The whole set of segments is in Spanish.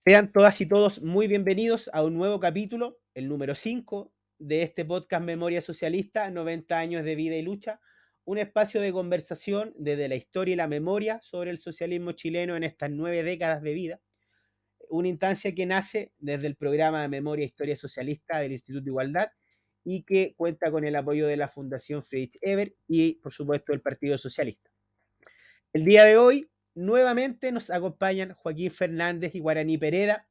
Sean todas y todos muy bienvenidos a un nuevo capítulo, el número 5 de este podcast Memoria Socialista, 90 años de vida y lucha, un espacio de conversación desde la historia y la memoria sobre el socialismo chileno en estas 9 décadas de vida, una instancia que nace desde el programa de Memoria e Historia Socialista del Instituto de Igualdad y que cuenta con el apoyo de la Fundación Friedrich Ebert y, por supuesto, del Partido Socialista. El día de hoy, nuevamente nos acompañan Joaquín Fernández y Guaraní Pereda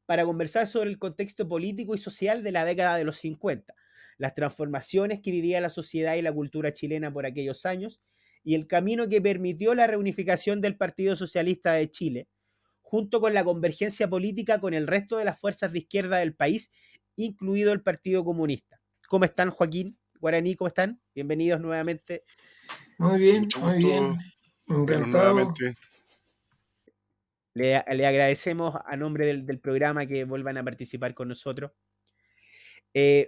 para conversar sobre el contexto político y social de la década de los 50, las transformaciones que vivía la sociedad y la cultura chilena por aquellos años y el camino que permitió la reunificación del Partido Socialista de Chile, junto con la convergencia política con el resto de las fuerzas de izquierda del país, incluido el Partido Comunista. ¿Cómo están, Joaquín? Guaraní, ¿cómo están? Bienvenidos nuevamente. Muy bien, Mucho muy bien. gusto verlos Encantado. nuevamente. Le agradecemos a nombre del programa que vuelvan a participar con nosotros.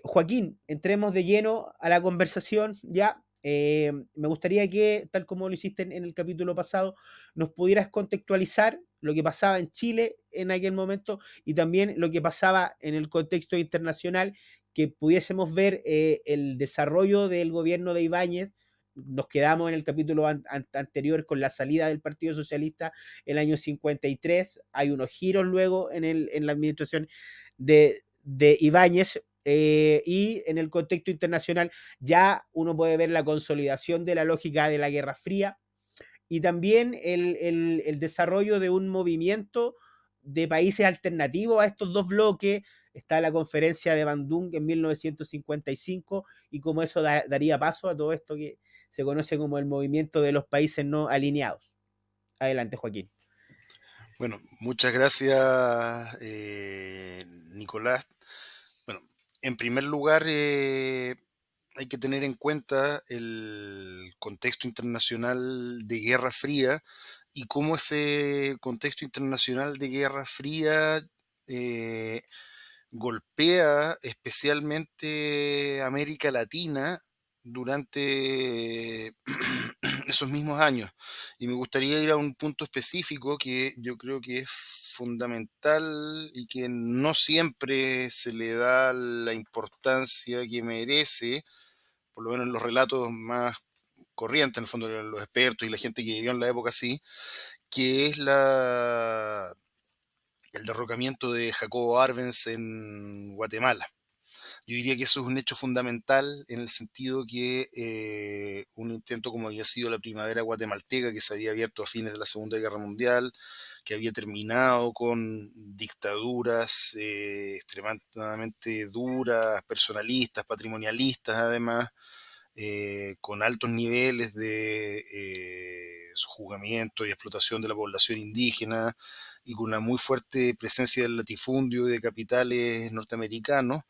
Joaquín, entremos de lleno a la conversación ya. Me gustaría que, tal como lo hiciste en el capítulo pasado, nos pudieras contextualizar lo que pasaba en Chile en aquel momento y también lo que pasaba en el contexto internacional, que pudiésemos ver el desarrollo del gobierno de Ibáñez. Nos quedamos en el capítulo anterior con la salida del Partido Socialista el año 53. Hay unos giros luego en la administración de Ibáñez, y en el contexto internacional ya uno puede ver la consolidación de la lógica de la Guerra Fría y también el desarrollo de un movimiento de países alternativos a estos dos bloques. Está la conferencia de Bandung en 1955 y como eso daría paso a todo esto que se conoce como el movimiento de los países no alineados. Adelante, Joaquín. Bueno, muchas gracias, Nicolás. Bueno, en primer lugar, hay que tener en cuenta el contexto internacional de Guerra Fría y cómo ese contexto internacional de Guerra Fría eh, golpea especialmente América Latina durante esos mismos años. Y me gustaría ir a un punto específico que yo creo que es fundamental y que no siempre se le da la importancia que merece, por lo menos en los relatos más corrientes, en el fondo, de los expertos y la gente que vivió en la época así, que es el derrocamiento de Jacobo Arbenz en Guatemala. Yo diría que eso es un hecho fundamental en el sentido que un intento como había sido la primavera guatemalteca, que se había abierto a fines de la Segunda Guerra Mundial, que había terminado con dictaduras extremadamente duras, personalistas, patrimonialistas además, con altos niveles de sojuzgamiento y explotación de la población indígena y con una muy fuerte presencia del latifundio y de capitales norteamericanos,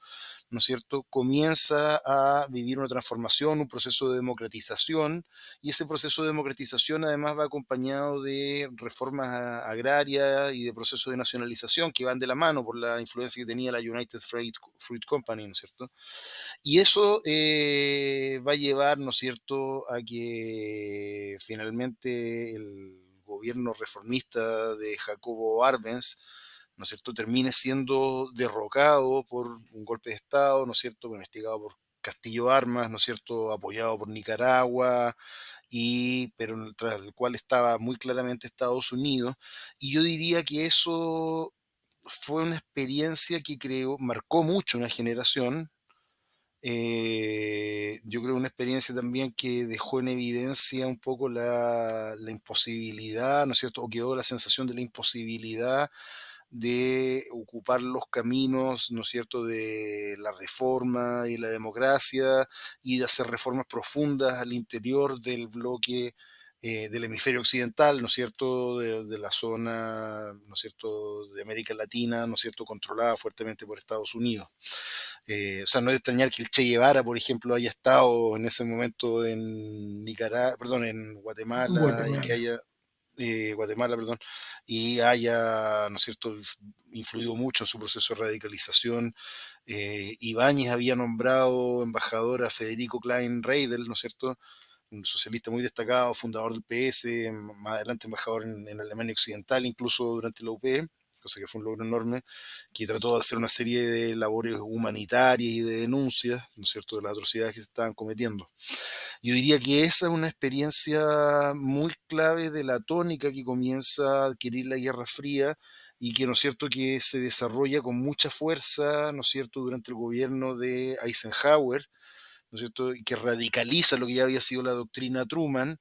¿no es cierto?, comienza a vivir una transformación, un proceso de democratización, y ese proceso de democratización además va acompañado de reformas agrarias y de procesos de nacionalización que van de la mano por la influencia que tenía la United Fruit Company, ¿no es cierto? Y eso va a llevar, ¿no es cierto?, a que finalmente el gobierno reformista de Jacobo Arbenz, ¿no es cierto?, termine siendo derrocado por un golpe de Estado, ¿no es cierto?, investigado por Castillo Armas, ¿no es cierto?, apoyado por Nicaragua, pero tras el cual estaba muy claramente Estados Unidos. Y yo diría que eso fue una experiencia que creo marcó mucho una generación. Yo creo una experiencia también que dejó en evidencia un poco la imposibilidad, ¿no es cierto? O quedó la sensación de la imposibilidad de ocupar los caminos, ¿no es cierto?, de la reforma y la democracia y de hacer reformas profundas al interior del bloque del hemisferio occidental, ¿no es cierto?, de la zona, ¿no es cierto?, de América Latina, ¿no es cierto?, controlada fuertemente por Estados Unidos. O sea, no es de extrañar que el Che Guevara, por ejemplo, haya estado en ese momento en Nicaragua, perdón, en Guatemala y que Guatemala. haya Guatemala, perdón, y haya, ¿no es cierto?, influido mucho en su proceso de radicalización. Ibáñez había nombrado embajador a Federico Klein Reidel, ¿no es cierto?, un socialista muy destacado, fundador del PS, más adelante embajador en Alemania Occidental, incluso durante la UP, cosa que fue un logro enorme, que trató de hacer una serie de labores humanitarias y de denuncias, ¿no es cierto?, de las atrocidades que se estaban cometiendo. Yo diría que esa es una experiencia muy clave de la tónica que comienza a adquirir la Guerra Fría y que, ¿no es cierto?, que se desarrolla con mucha fuerza, ¿no es cierto?, durante el gobierno de Eisenhower, ¿no es cierto?, y que radicaliza lo que ya había sido la doctrina Truman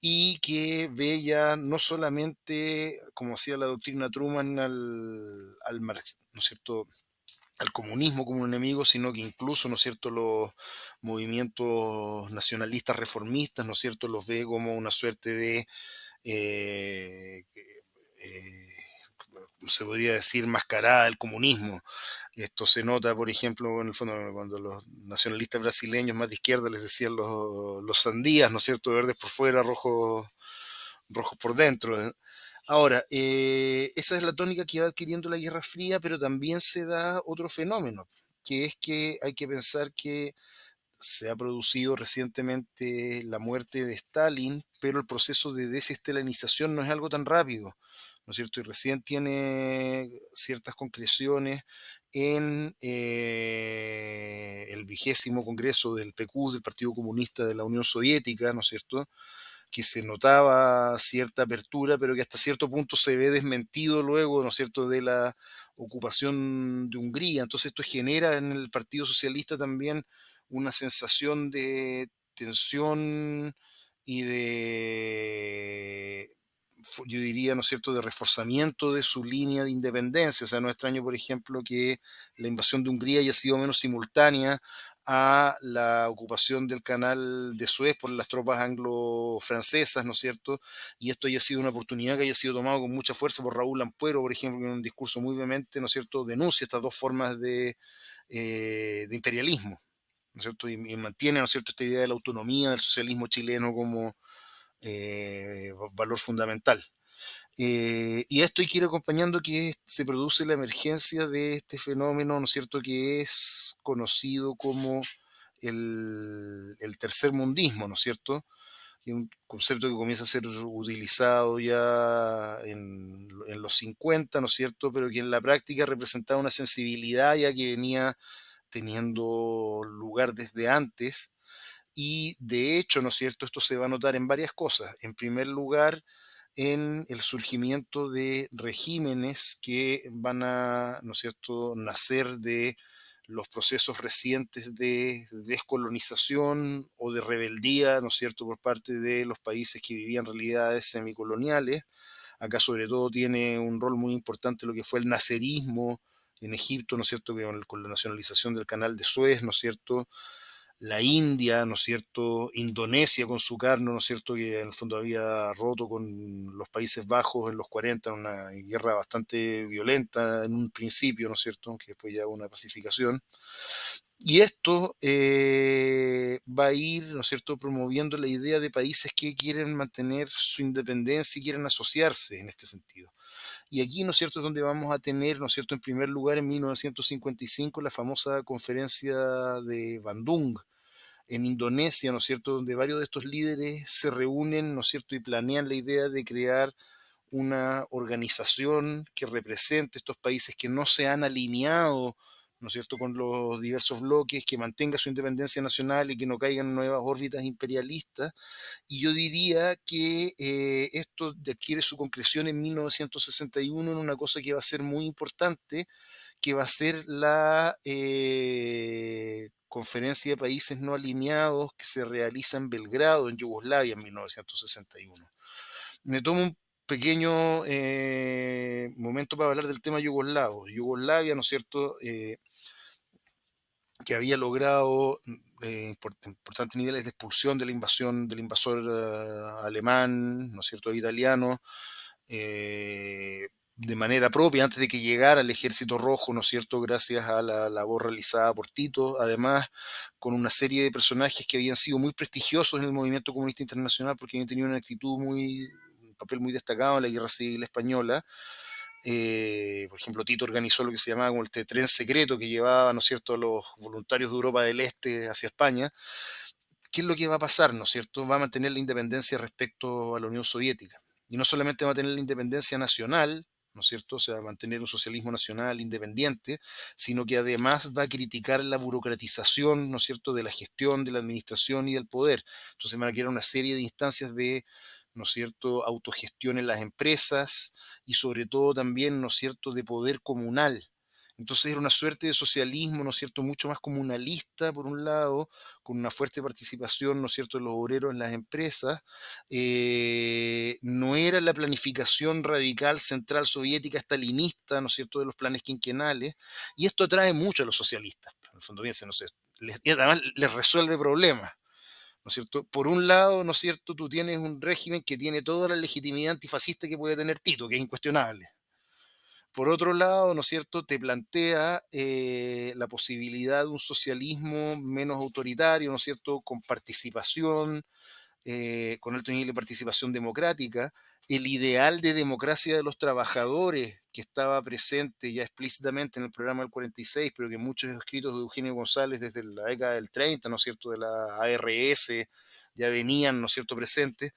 y que ve ya no solamente, como hacía la doctrina Truman, ¿no es cierto?, al comunismo como un enemigo, sino que incluso, ¿no es cierto?, los movimientos nacionalistas reformistas, ¿no es cierto?, los ve como una suerte de, eh, eh, se podría decir, mascarada del comunismo. Esto se nota, por ejemplo, en el fondo, cuando los nacionalistas brasileños más de izquierda les decían los sandías, ¿no es cierto?, verdes por fuera, rojos por dentro. Ahora, esa es la tónica que va adquiriendo la Guerra Fría, pero también se da otro fenómeno, que es que hay que pensar que se ha producido recientemente la muerte de Stalin, pero el proceso de desestalinización no es algo tan rápido, ¿no es cierto? Y recién tiene ciertas concreciones en el 20º Congreso del PQ, del Partido Comunista de la Unión Soviética, ¿no es cierto?, que se notaba cierta apertura, pero que hasta cierto punto se ve desmentido luego, ¿no es cierto?, de la ocupación de Hungría. Entonces esto genera en el Partido Socialista también una sensación de tensión y de, yo diría, ¿no es cierto?, de reforzamiento de su línea de independencia. O sea, no es extraño, por ejemplo, que la invasión de Hungría haya sido menos simultánea a la ocupación del canal de Suez por las tropas anglo-francesas, ¿no es cierto? Y esto haya sido una oportunidad que haya sido tomado con mucha fuerza por Raúl Ampuero, por ejemplo, que en un discurso muy vehemente, ¿no es cierto?, denuncia estas dos formas de imperialismo, ¿no es cierto? Y mantiene, ¿no es cierto?, esta idea de la autonomía del socialismo chileno como valor fundamental. Y a esto hay que ir acompañando que se produce la emergencia de este fenómeno, ¿no es cierto?, que es conocido como el tercer mundismo, ¿no es cierto? Y un concepto que comienza a ser utilizado ya en los 50, ¿no es cierto?, pero que en la práctica representaba una sensibilidad ya que venía teniendo lugar desde antes. Y de hecho, ¿no es cierto?, esto se va a notar en varias cosas. En primer lugar, en el surgimiento de regímenes que van a, ¿no es cierto?, nacer de los procesos recientes de descolonización o de rebeldía, ¿no es cierto?, por parte de los países que vivían realidades semicoloniales. Acá sobre todo tiene un rol muy importante lo que fue el nacerismo en Egipto, ¿no es cierto?, que con la nacionalización del canal de Suez, ¿no es cierto?, la India, ¿no es cierto?, Indonesia con su carno, ¿no es cierto?, que en el fondo había roto con los Países Bajos en los 40, en una guerra bastante violenta en un principio, ¿no es cierto?, que después ya hubo una pacificación. Y esto va a ir, ¿no es cierto?, promoviendo la idea de países que quieren mantener su independencia y quieren asociarse en este sentido. Y aquí, ¿no es cierto?, es donde vamos a tener, ¿no es cierto?, en primer lugar, en 1955, la famosa conferencia de Bandung, en Indonesia, ¿no es cierto?, donde varios de estos líderes se reúnen, ¿no es cierto?, y planean la idea de crear una organización que represente estos países que no se han alineado, ¿no es cierto?, con los diversos bloques, que mantenga su independencia nacional y que no caigan en nuevas órbitas imperialistas. Y yo diría que esto adquiere su concreción en 1961 en una cosa que va a ser muy importante, que va a ser la conferencia de países no alineados que se realiza en Belgrado, en Yugoslavia, en 1961. Me tomo un pequeño momento para hablar del tema yugoslavo. Yugoslavia, ¿no es cierto?, que había logrado importantes niveles de expulsión de la invasión del invasor alemán, ¿no es cierto?, italiano, de manera propia antes de que llegara el Ejército Rojo, ¿no es cierto?, gracias a la labor realizada por Tito, además con una serie de personajes que habían sido muy prestigiosos en el movimiento comunista internacional porque habían tenido una actitud un papel muy destacado en la Guerra Civil Española. Por ejemplo, Tito organizó lo que se llamaba como el tren secreto que llevaba, ¿no es cierto?, a los voluntarios de Europa del Este hacia España. ¿Qué es lo que va a pasar, ¿no es cierto? Va a mantener la independencia respecto a la Unión Soviética. Y no solamente va a tener la independencia nacional, ¿no es cierto? O sea, mantener un socialismo nacional independiente, sino que además va a criticar la burocratización, ¿no es cierto?, de la gestión, de la administración y del poder. Entonces van a crear una serie de instancias de, ¿no es cierto?, autogestión en las empresas y sobre todo también, ¿no es cierto?, de poder comunal. Entonces era una suerte de socialismo, ¿no es cierto?, mucho más comunalista, por un lado, con una fuerte participación, ¿no es cierto?, de los obreros en las empresas. No era la planificación radical central soviética stalinista, ¿no es cierto?, de los planes quinquenales, y esto atrae mucho a los socialistas. En el fondo, piensen, no sé, y además les resuelve problemas. ¿No es cierto? Por un lado, ¿no es cierto? Tú tienes un régimen que tiene toda la legitimidad antifascista que puede tener Tito, que es incuestionable. Por otro lado, ¿no es cierto?, te plantea la posibilidad de un socialismo menos autoritario, ¿no es cierto?, con participación, con alto nivel de participación democrática, el ideal de democracia de los trabajadores que estaba presente ya explícitamente en el programa del 46, pero que muchos escritos de Eugenio González desde la década del 30, ¿no es cierto?, de la ARS ya venían, ¿no es cierto?, presentes,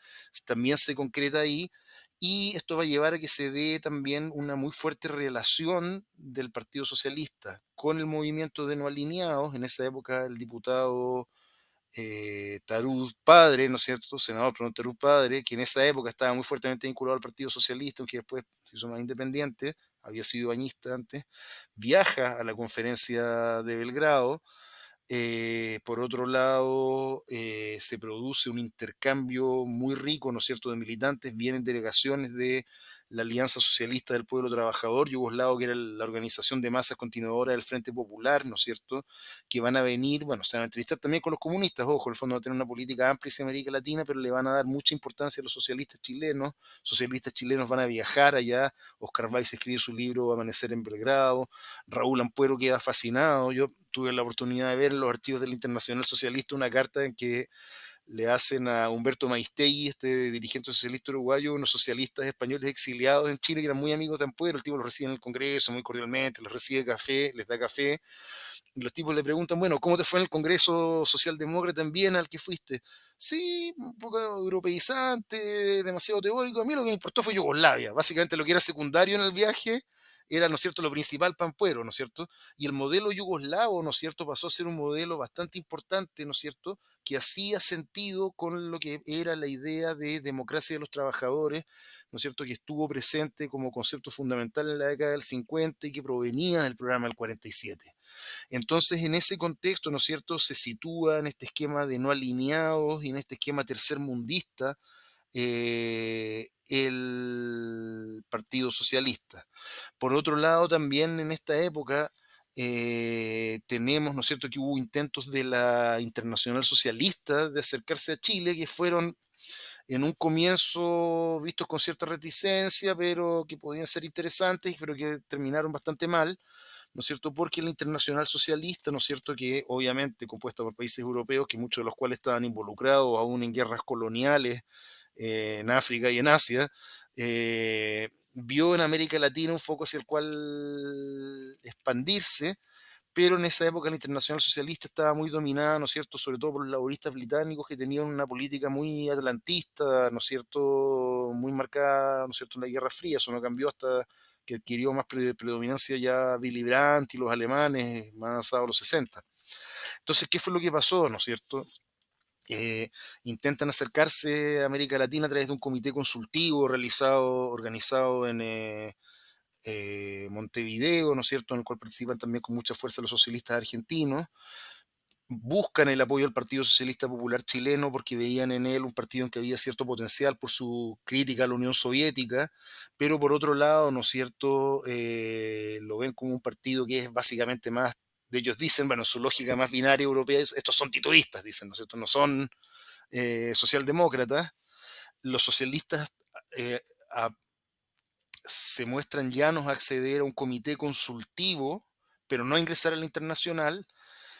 también se concreta ahí. Y esto va a llevar a que se dé también una muy fuerte relación del Partido Socialista con el movimiento de no alineados. En esa época el diputado Tarud Padre, ¿no es cierto? Senador, perdón, Tarud Padre, que en esa época estaba muy fuertemente vinculado al Partido Socialista, aunque después se hizo más independiente, había sido bañista antes, viaja a la conferencia de Belgrado. Por otro lado, se produce un intercambio muy rico, ¿no es cierto?, de militantes, vienen delegaciones de la Alianza Socialista del Pueblo Trabajador Yugoslavo, que era la organización de masas continuadora del Frente Popular, ¿no es cierto?, que van a venir, bueno, se van a entrevistar también con los comunistas, ojo, en el fondo va a tener una política amplia hacia América Latina, pero le van a dar mucha importancia a los socialistas chilenos van a viajar allá, Oscar Weiss escribe su libro Amanecer en Belgrado, Raúl Ampuero queda fascinado, yo tuve la oportunidad de ver en los archivos del Internacional Socialista una carta en que le hacen a Humberto Maistegui, este dirigente socialista uruguayo, unos socialistas españoles exiliados en Chile que eran muy amigos de Ampuero, el tipo los recibe en el Congreso muy cordialmente, les recibe café, les da café, y los tipos le preguntan, bueno, ¿cómo te fue en el Congreso Socialdemócrata en Viena al que fuiste? Sí, un poco europeizante, demasiado teórico. A mí lo que me importó fue Yugoslavia. Básicamente lo que era secundario en el viaje era, ¿no es cierto?, lo principal Pampuero, ¿no es cierto? Y el modelo yugoslavo, ¿no es cierto?, pasó a ser un modelo bastante importante, ¿no es cierto?, que hacía sentido con lo que era la idea de democracia de los trabajadores, ¿no es cierto?, que estuvo presente como concepto fundamental en la década del 50 y que provenía del programa del 47. Entonces, en ese contexto, ¿no es cierto?, se sitúa en este esquema de no alineados y en este esquema tercermundista el Partido Socialista. Por otro lado, también en esta época tenemos, ¿no es cierto?, que hubo intentos de la Internacional Socialista de acercarse a Chile que fueron en un comienzo vistos con cierta reticencia, pero que podían ser interesantes, pero que terminaron bastante mal, ¿no es cierto? Porque la Internacional Socialista, ¿no es cierto?, que obviamente compuesta por países europeos, que muchos de los cuales estaban involucrados aún en guerras coloniales en África y en Asia, vio en América Latina un foco hacia el cual expandirse, pero en esa época la Internacional Socialista estaba muy dominada, ¿no es cierto?, sobre todo por los laboristas británicos que tenían una política muy atlantista, ¿no es cierto?, muy marcada, ¿no es cierto?, en la Guerra Fría. Eso no cambió hasta que adquirió más predominancia ya Willy Brandt y los alemanes más avanzados los 60. Entonces, ¿qué fue lo que pasó, ¿no es cierto? Intentan acercarse a América Latina a través de un comité consultivo organizado en Montevideo, ¿no es cierto?, en el cual participan también con mucha fuerza los socialistas argentinos. Buscan el apoyo del Partido Socialista Popular Chileno porque veían en él un partido en que había cierto potencial por su crítica a la Unión Soviética, pero por otro lado, ¿no es cierto?, lo ven como un partido que es básicamente más, de ellos dicen, bueno, en su lógica más binaria europea, estos son titoístas, dicen, ¿no es cierto?, no son socialdemócratas. Los socialistas eh, a- se muestran llanos a acceder a un comité consultivo, pero no a ingresar a la internacional,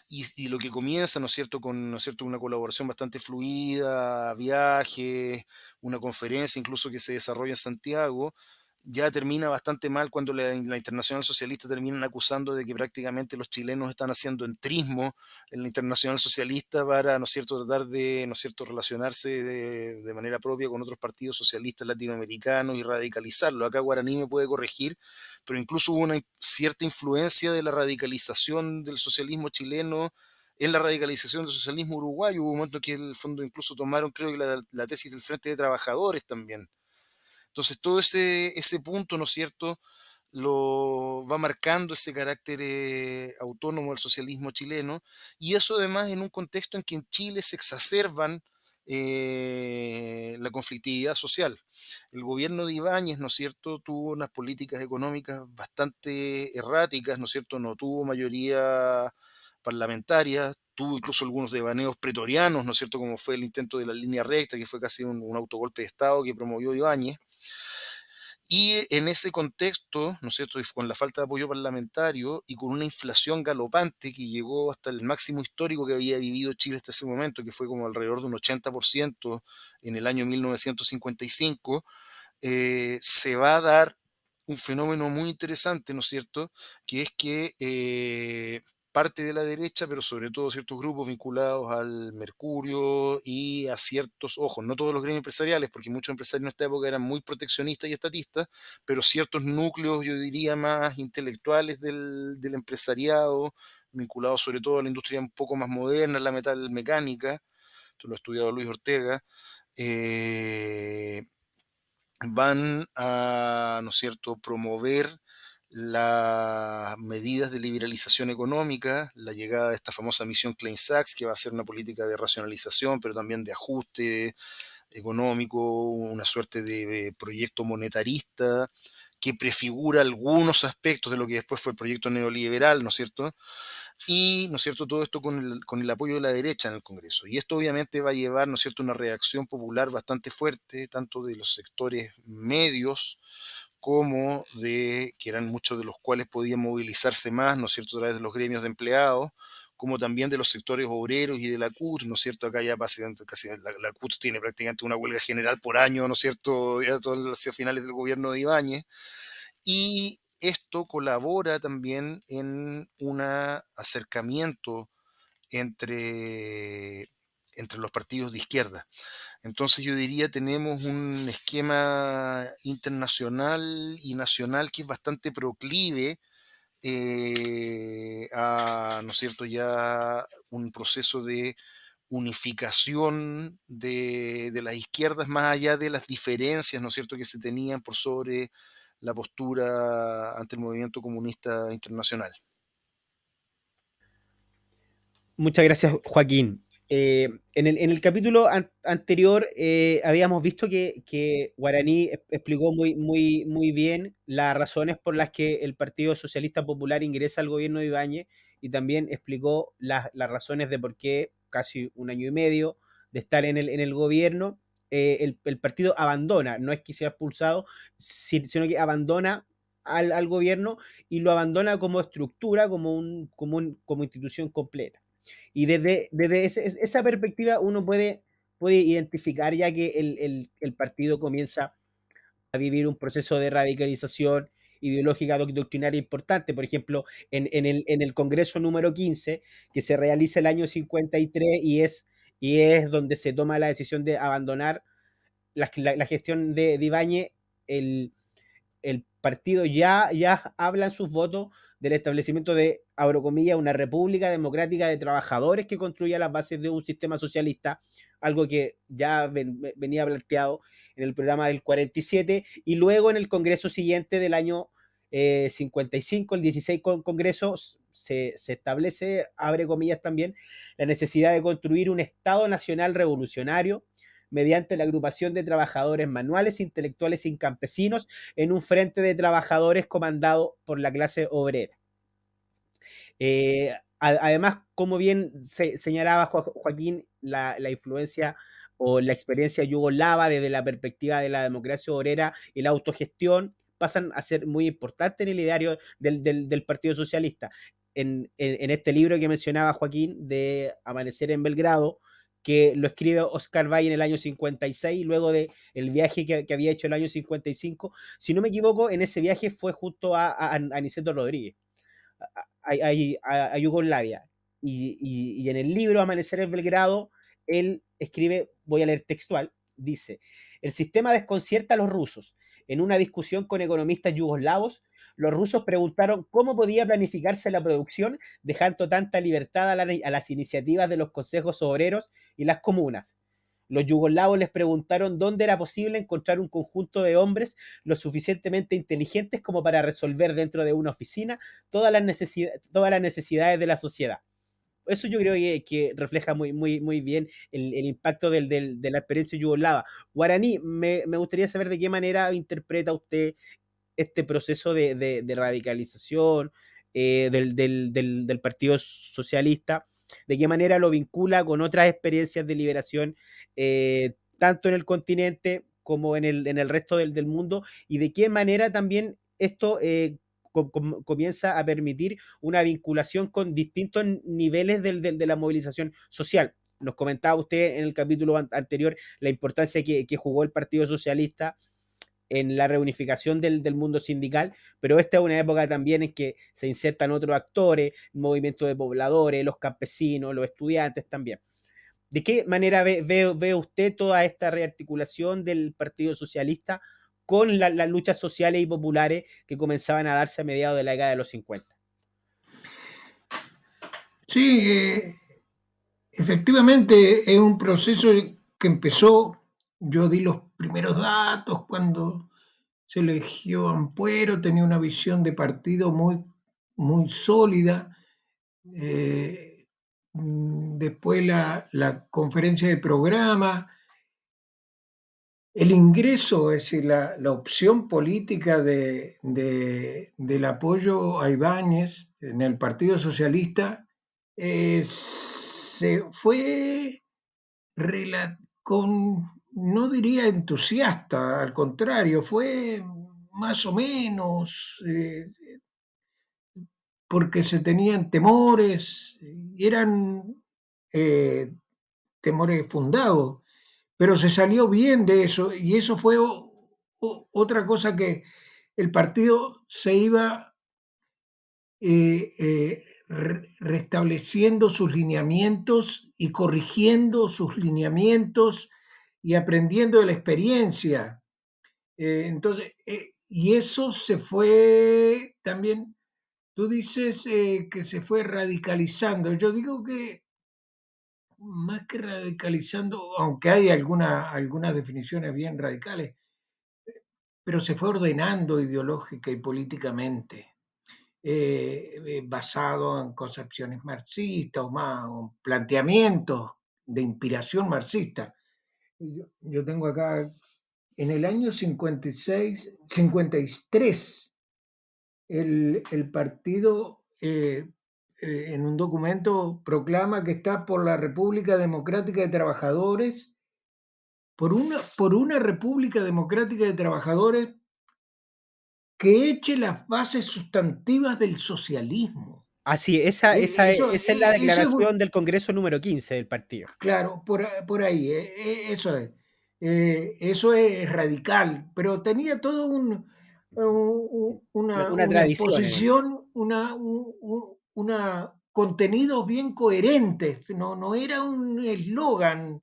y lo que comienza, ¿no es cierto?, con, ¿no es cierto?, una colaboración bastante fluida, viajes, una conferencia incluso que se desarrolla en Santiago, ya termina bastante mal cuando la Internacional Socialista terminan acusando de que prácticamente los chilenos están haciendo entrismo en la Internacional Socialista para, ¿no es cierto?, tratar de, ¿no es cierto?, relacionarse de manera propia con otros partidos socialistas latinoamericanos y radicalizarlo. Acá Guaraní me puede corregir, pero incluso hubo una cierta influencia de la radicalización del socialismo chileno en la radicalización del socialismo uruguayo. Hubo un momento que en el fondo incluso tomaron, creo que la tesis del Frente de Trabajadores también. Entonces, todo ese punto, ¿no es cierto?, lo va marcando ese carácter autónomo del socialismo chileno, y eso además en un contexto en que en Chile se exacerban la conflictividad social. El gobierno de Ibáñez, ¿no es cierto?, tuvo unas políticas económicas bastante erráticas, ¿no es cierto?, no tuvo mayoría parlamentaria, tuvo incluso algunos devaneos pretorianos, ¿no es cierto?, como fue el intento de la línea recta, que fue casi un autogolpe de Estado que promovió Ibáñez. Y en ese contexto, ¿no es cierto?, y con la falta de apoyo parlamentario y con una inflación galopante que llegó hasta el máximo histórico que había vivido Chile hasta ese momento, que fue como alrededor de un 80% en el año 1955, se va a dar un fenómeno muy interesante, ¿no es cierto?, que es que parte de la derecha, pero sobre todo ciertos grupos vinculados al Mercurio y a ciertos, ojos, no todos los gremios empresariales, porque muchos empresarios en esta época eran muy proteccionistas y estatistas, pero ciertos núcleos, yo diría, más intelectuales del empresariado, vinculados sobre todo a la industria un poco más moderna, la metal mecánica, esto lo ha estudiado Luis Ortega, eh, van a, ¿no es cierto?, promover las medidas de liberalización económica, la llegada de esta famosa misión Klein-Sachs, que va a ser una política de racionalización, pero también de ajuste económico, una suerte de proyecto monetarista que prefigura algunos aspectos de lo que después fue el proyecto neoliberal, ¿no es cierto? Y, ¿no es cierto?, todo esto con el apoyo de la derecha en el Congreso. Y esto obviamente va a llevar, ¿no es cierto?, una reacción popular bastante fuerte, tanto de los sectores medios como de, que eran muchos de los cuales podían movilizarse más, ¿no es cierto?, a través de los gremios de empleados, como también de los sectores obreros y de la CUT, ¿no es cierto? Acá ya casi la CUT tiene prácticamente una huelga general por año, ¿no es cierto?, ya hacia finales del gobierno de Ibáñez, y esto colabora también en un acercamiento entre, entre los partidos de izquierda. Entonces yo diría tenemos un esquema internacional y nacional que es bastante proclive a, ¿no es cierto?, ya un proceso de unificación de las izquierdas más allá de las diferencias, ¿no es cierto?, que se tenían por sobre la postura ante el movimiento comunista internacional. Muchas gracias, Joaquín. En el capítulo anterior habíamos visto que Guaraní explicó muy bien las razones por las que el Partido Socialista Popular ingresa al gobierno de Ibáñez, y también explicó las razones de por qué casi un año y medio de estar en el gobierno, el partido abandona, no es que sea expulsado, sino que abandona al gobierno, y lo abandona como estructura, como institución completa. Y desde esa perspectiva uno puede identificar ya que el partido comienza a vivir un proceso de radicalización ideológica doctrinaria importante. Por ejemplo, en el Congreso número 15, que se realiza el año 53, y es donde se toma la decisión de abandonar la gestión de Ibáñez, el partido ya habla en sus votos del establecimiento de, abro comillas, una república democrática de trabajadores que construya las bases de un sistema socialista, algo que ya venía planteado en el programa del 47, y luego en el Congreso siguiente del año 55, el 16 Congreso, se establece, abre comillas también, la necesidad de construir un Estado nacional revolucionario mediante la agrupación de trabajadores manuales, intelectuales y campesinos en un frente de trabajadores comandado por la clase obrera. Además, como bien señalaba Joaquín, la influencia o la experiencia yugoslava desde la perspectiva de la democracia obrera y la autogestión pasan a ser muy importantes en el ideario del Partido Socialista. En este libro que mencionaba Joaquín, de Amanecer en Belgrado, que lo escribe Oscar Valle en el año 56, luego de el viaje que había hecho el año 55. Si no me equivoco, en ese viaje fue justo a Aniceto Rodríguez, a Yugoslavia. Y en el libro Amanecer en Belgrado, él escribe, voy a leer textual, dice, el sistema desconcierta a los rusos. En una discusión con economistas yugoslavos, los rusos preguntaron cómo podía planificarse la producción dejando tanta libertad a las iniciativas de los consejos obreros y las comunas. Los yugoslavos les preguntaron dónde era posible encontrar un conjunto de hombres lo suficientemente inteligentes como para resolver dentro de una oficina todas las necesidades de la sociedad. Eso yo creo que refleja muy bien el impacto de la experiencia yugoslava. Guaraní, me gustaría saber de qué manera interpreta usted este proceso de radicalización del Partido Socialista, de qué manera lo vincula con otras experiencias de liberación, tanto en el continente como en el resto del mundo, y de qué manera también esto comienza a permitir una vinculación con distintos niveles de la movilización social. Nos comentaba usted en el capítulo anterior la importancia que jugó el Partido Socialista en la reunificación del mundo sindical, pero esta es una época también en que se insertan otros actores, el movimiento de pobladores, los campesinos, los estudiantes también. ¿De qué manera ve usted toda esta rearticulación del Partido Socialista con las luchas sociales y populares que comenzaban a darse a mediados de la década de los 50? Sí, efectivamente es un proceso que empezó, yo di los primeros datos cuando se eligió Ampuero, tenía una visión de partido muy sólida. Después la conferencia de programa, el ingreso, es decir, la opción política del apoyo a Ibáñez en el Partido Socialista se fue con, no diría entusiasta, al contrario, fue más o menos, porque se tenían temores, eran eh, temores fundados, pero se salió bien de eso y eso fue otra cosa que el partido se iba restableciendo sus lineamientos y corrigiendo sus lineamientos y aprendiendo de la experiencia. Y eso se fue también, tú dices que se fue radicalizando. Yo digo que más que radicalizando, aunque hay algunas definiciones bien radicales, pero se fue ordenando ideológica y políticamente, basado en concepciones marxistas o planteamientos de inspiración marxista. Yo tengo acá, en el año 56, 53, el partido en un documento proclama que está por la República Democrática de Trabajadores, por una República Democrática de Trabajadores que eche las bases sustantivas del socialismo. Así, esa es la Eso es, declaración del Congreso número 15 del partido. claro, por ahí, eso es. Eso es radical, pero tenía todo Una una tradición en el fondo. exposición, contenidos bien coherentes, no era un eslogan.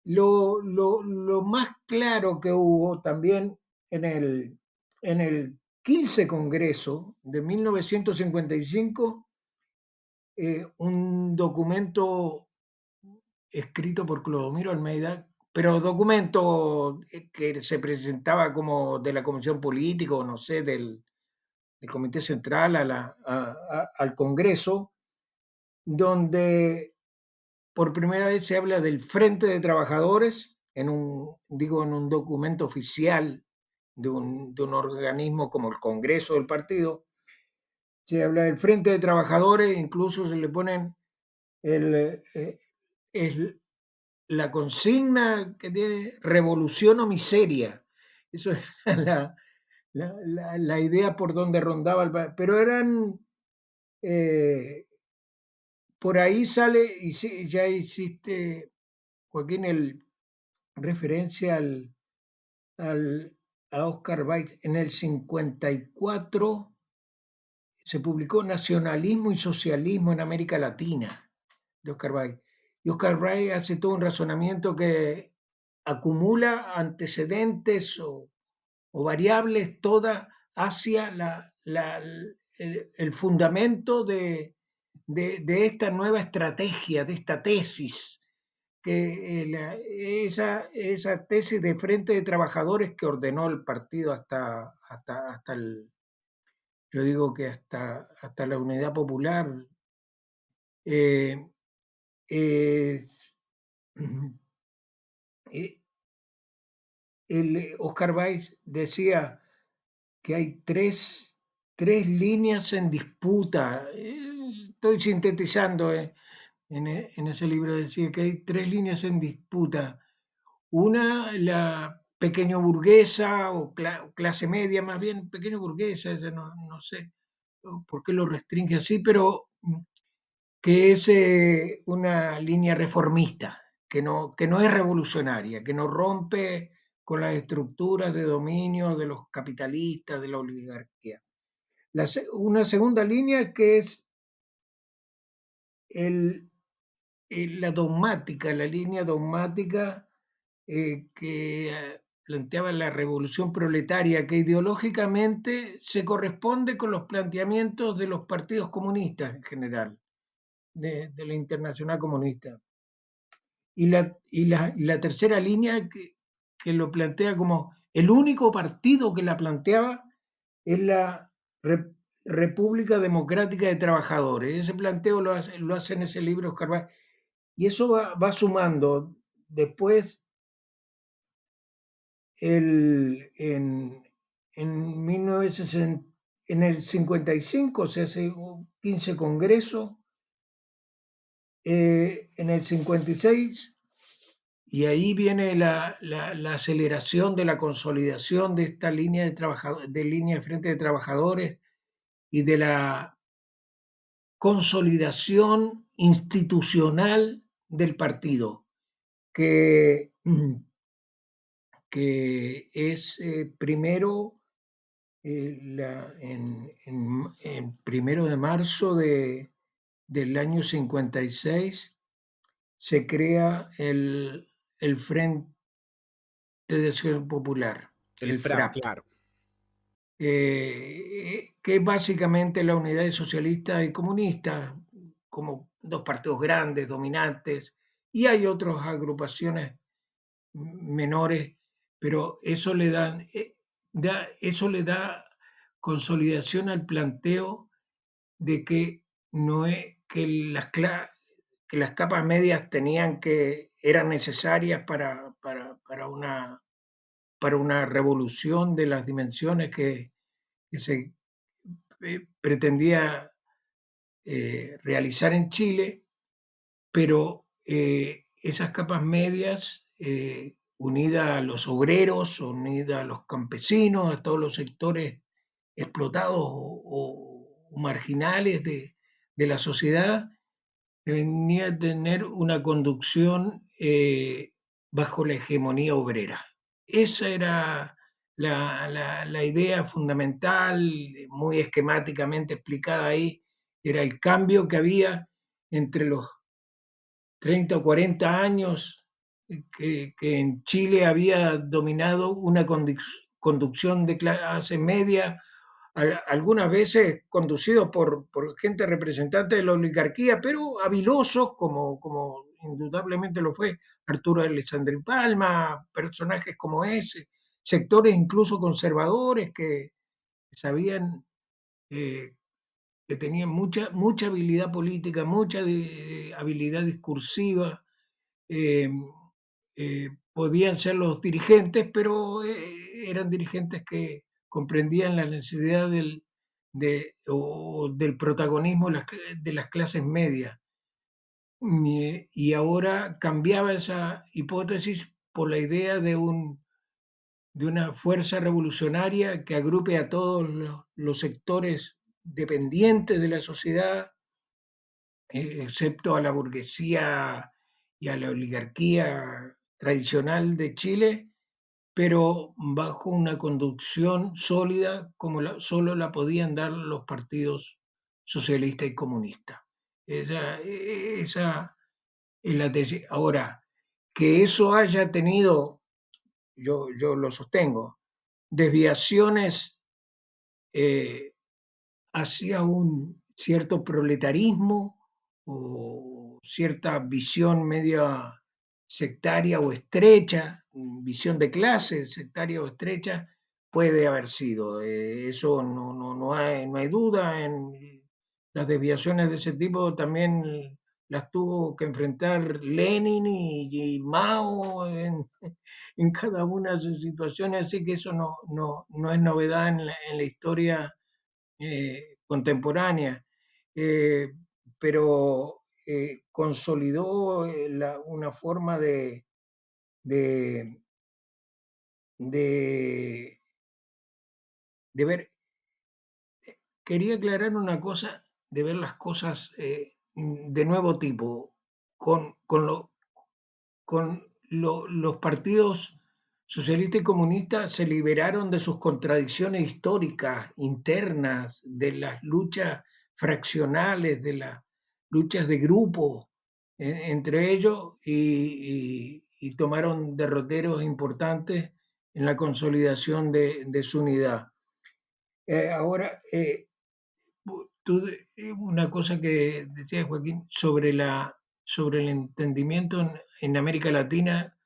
Lo, lo más claro que hubo también en en el 15 Congreso de 1955, un documento escrito por Clodomiro Almeida, pero documento que se presentaba como de la Comisión Política, o no sé, del Comité Central al Congreso, donde por primera vez se habla del Frente de Trabajadores en un documento oficial de un organismo como el Congreso del partido. Se habla del Frente de Trabajadores, incluso se le ponen el, el- la consigna que tiene revolución o miseria. Eso es la idea por donde rondaba pero eran, eh, por ahí sale, y sí, ya hiciste, Joaquín, referencia a Oscar Wilde. En el 54 se publicó Nacionalismo y Socialismo en América Latina, de Oscar Wilde. Y Oscar Wilde hace todo un razonamiento que acumula antecedentes o variables todas hacia el fundamento de esta nueva estrategia, de esta tesis, que esa tesis de Frente de Trabajadores que ordenó el partido hasta yo digo que hasta la Unidad Popular. eh, es- eh, Oscar Wilde decía que hay tres líneas en disputa. Estoy sintetizando, en ese libro decía que hay tres líneas en disputa. Una, la pequeño burguesa o clase media, más bien pequeño burguesa, no sé por qué lo restringe así, pero que es una línea reformista, que no es revolucionaria, que no rompe con las estructuras de dominio de los capitalistas, de la oligarquía. Una segunda línea que es el, la dogmática, la línea dogmática que planteaba la revolución proletaria, que ideológicamente se corresponde con los planteamientos de los partidos comunistas en general, de la Internacional Comunista. Y la tercera línea que lo plantea como el único partido que la planteaba es la República Democrática de Trabajadores. Ese planteo lo hace en ese libro Oscar Wilde. Y eso va sumando. Después, en 1960, en el 55 se hace 15 congresos, en el 56, y ahí viene la aceleración de la consolidación de esta línea de línea de Frente de Trabajadores y de la consolidación institucional del partido, que, que es primero, en 1 de marzo del año 56, se crea el Frente de Acción Popular, El el FRAP, FRAP, claro. que es básicamente la unidad socialista y comunista, como dos partidos grandes, dominantes, y hay otras agrupaciones menores, pero eso le da consolidación al planteo de que no es que las capas medias eran necesarias para una revolución de las dimensiones que se pretendía realizar en Chile, pero esas capas medias, unidas a los obreros, unidas a los campesinos, a todos los sectores explotados o marginales de la sociedad, venía a tener una conducción bajo la hegemonía obrera. Esa era la idea fundamental, muy esquemáticamente explicada ahí, era el cambio que había entre los 30 o 40 años que en Chile había dominado una conducción de clase media, algunas veces conducidos por gente representante de la oligarquía, pero habilosos, como indudablemente lo fue Arturo Alessandri Palma, personajes como ese, sectores incluso conservadores que sabían, que tenían mucha habilidad política, mucha habilidad discursiva, eh, podían ser los dirigentes, pero eran dirigentes que comprendían la necesidad del protagonismo de las clases medias. Y ahora cambiaba esa hipótesis por la idea de una fuerza revolucionaria que agrupe a todos los sectores dependientes de la sociedad, excepto a la burguesía y a la oligarquía tradicional de Chile, pero bajo una conducción sólida como solo la podían dar los partidos socialista y comunista. Esa es la tesis. Ahora, que eso haya tenido, yo lo sostengo, desviaciones hacia un cierto proletarismo o cierta visión media sectaria o estrecha, visión de clase sectaria o estrecha, puede haber sido. Eso no hay duda. En las desviaciones de ese tipo también las tuvo que enfrentar Lenin y Mao en cada una de sus situaciones, así que eso no es novedad en la historia contemporánea, eh, pero consolidó una forma de, de, de ver. Quería aclarar una cosa, de ver las cosas de nuevo tipo, con los partidos socialista y comunista se liberaron de sus contradicciones históricas internas, de las luchas fraccionales, de las luchas de grupo entre ellos y tomaron derroteros importantes en la consolidación de su unidad. Ahora, una cosa que decía Joaquín sobre el entendimiento en América Latina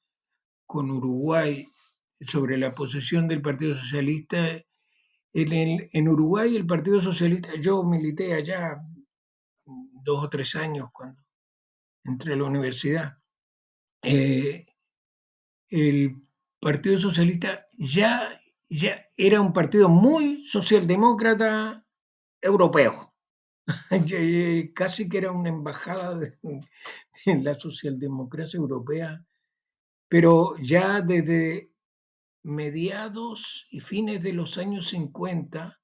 con Uruguay sobre la posición del Partido Socialista. En Uruguay el Partido Socialista, yo milité allá 2 o 3 años cuando entré a la universidad. El Partido Socialista ya era un partido muy socialdemócrata europeo. Casi que era una embajada de la socialdemocracia europea, pero ya desde mediados y fines de los años 50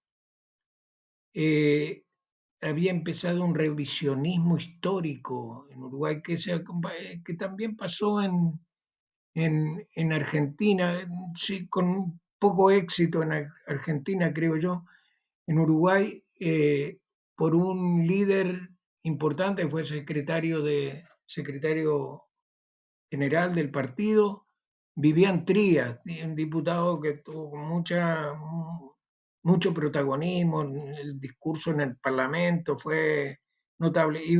había empezado un revisionismo histórico en Uruguay que también pasó en Argentina, sí, con poco éxito en Argentina, creo yo. En Uruguay, por un líder importante, fue secretario general del partido, Vivian Trías, un diputado que tuvo mucho protagonismo, el discurso en el Parlamento fue notable y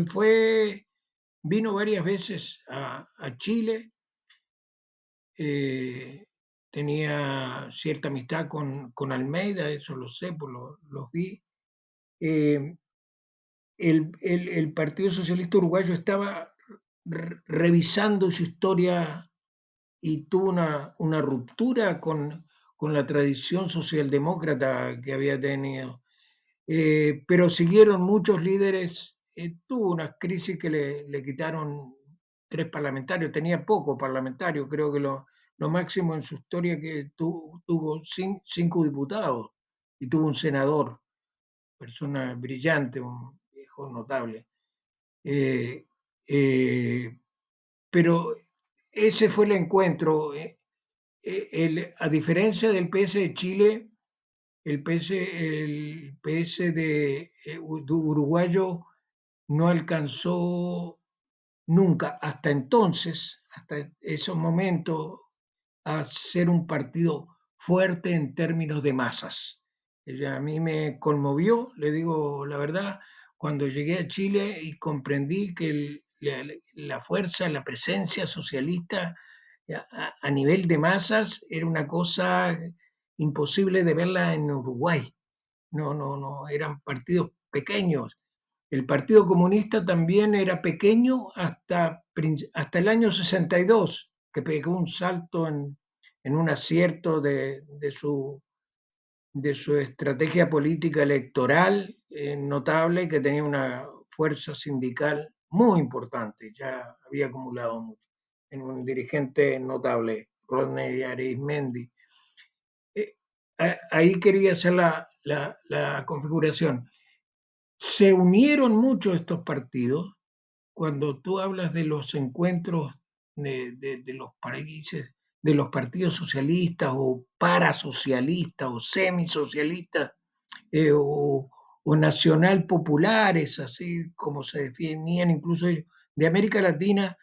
vino varias veces a Chile, tenía cierta amistad con Almeida, eso lo sé, pues los vi. El Partido Socialista Uruguayo estaba revisando su historia y tuvo una ruptura con la tradición socialdemócrata que había tenido. Pero siguieron muchos líderes, tuvo unas crisis que le quitaron 3 parlamentarios, tenía poco parlamentario, creo que lo máximo en su historia que tuvo 5 diputados y tuvo un senador, persona brillante, un viejo notable. Eh, pero ese fue el encuentro. A diferencia del PS de Chile, el PS de uruguayo no alcanzó nunca, hasta esos momentos, a ser un partido fuerte en términos de masas. A mí me conmovió, le digo la verdad, cuando llegué a Chile y comprendí que la fuerza, la presencia socialista a nivel de masas era una cosa imposible de verla en Uruguay. No, eran partidos pequeños. El Partido Comunista también era pequeño hasta el año 62, que pegó un salto en un acierto de su estrategia política electoral notable, que tenía una fuerza sindical muy importante, ya había acumulado mucho, en un dirigente notable, Rodney Arizmendi. Ahí quería hacer la configuración. Se unieron mucho estos partidos cuando tú hablas de los encuentros de los países, de los partidos socialistas o parasocialistas o semisocialistas o nacional populares, así como se definían incluso ellos, de América Latina,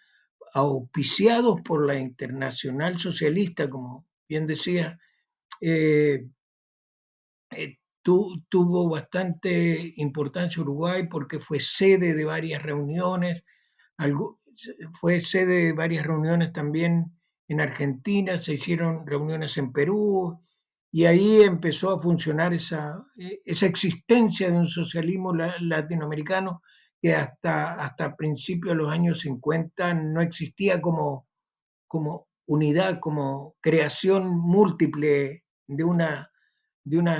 auspiciados por la Internacional Socialista, como bien decía, eh, tuvo bastante importancia Uruguay porque fue sede de varias reuniones, fue sede de varias reuniones también en Argentina, se hicieron reuniones en Perú, y ahí empezó a funcionar esa existencia de un socialismo latinoamericano que hasta principios de los años 50 no existía como unidad, como creación múltiple de una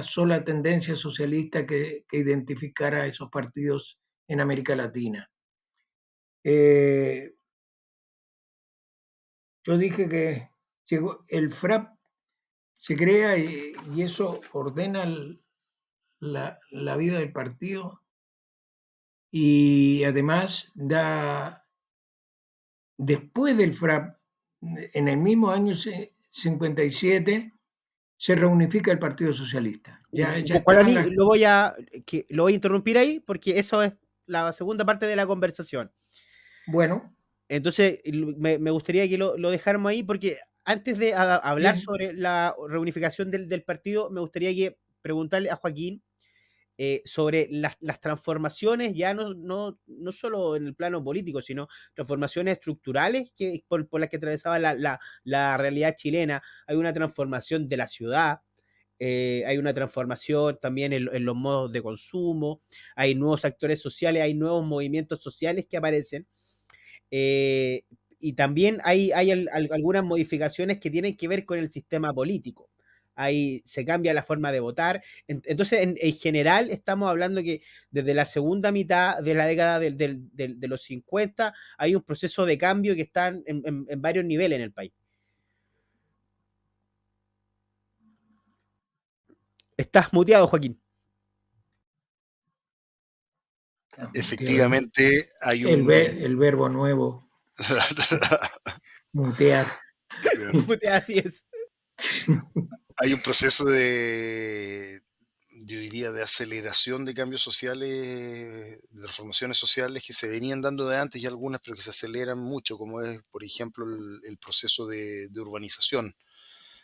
sola tendencia socialista que identificara a esos partidos en América Latina. Yo dije que llegó, el FRAP se crea y eso ordena la vida del partido y además después del FRAP, en el mismo año 57, se reunifica el Partido Socialista. Ya estaban Guaraní, las... lo voy a interrumpir ahí porque eso es la segunda parte de la conversación. Bueno, Entonces, me gustaría que lo dejáramos ahí porque antes de hablar bien, sobre la reunificación del partido, me gustaría preguntarle a Joaquín sobre las transformaciones, ya no solo en el plano político, sino transformaciones estructurales por las que atravesaba la realidad chilena. Hay una transformación de la ciudad, hay una transformación también en los modos de consumo, hay nuevos actores sociales, hay nuevos movimientos sociales que aparecen. eh, y también hay algunas modificaciones que tienen que ver con el sistema político. Ahí se cambia la forma de votar. Entonces, en general, estamos hablando que desde la segunda mitad de la década de los 50 hay un proceso de cambio que está en varios niveles en el país. Estás muteado, Joaquín. Efectivamente, hay el un... verbo nuevo, mutear. Así es. Hay un proceso yo diría, de aceleración de cambios sociales, de transformaciones sociales que se venían dando de antes y algunas, pero que se aceleran mucho, como es, por ejemplo, el proceso de urbanización.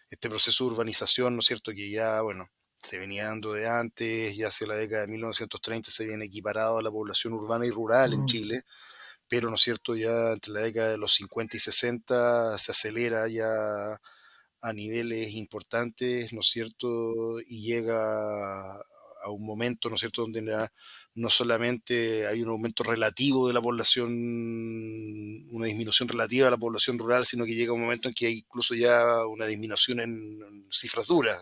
Este proceso de urbanización, ¿no es cierto?, que ya, bueno, se venía dando de antes, ya hacia la década de 1930 se habían equiparado a la población urbana y rural en Chile, pero, ¿no es cierto?, ya entre la década de los 50 y 60 se acelera ya a niveles importantes, ¿no es cierto? Y llega a un momento, ¿no es cierto?, donde no solamente hay un aumento relativo de la población, una disminución relativa de la población rural, sino que llega un momento en que hay incluso ya una disminución en cifras duras.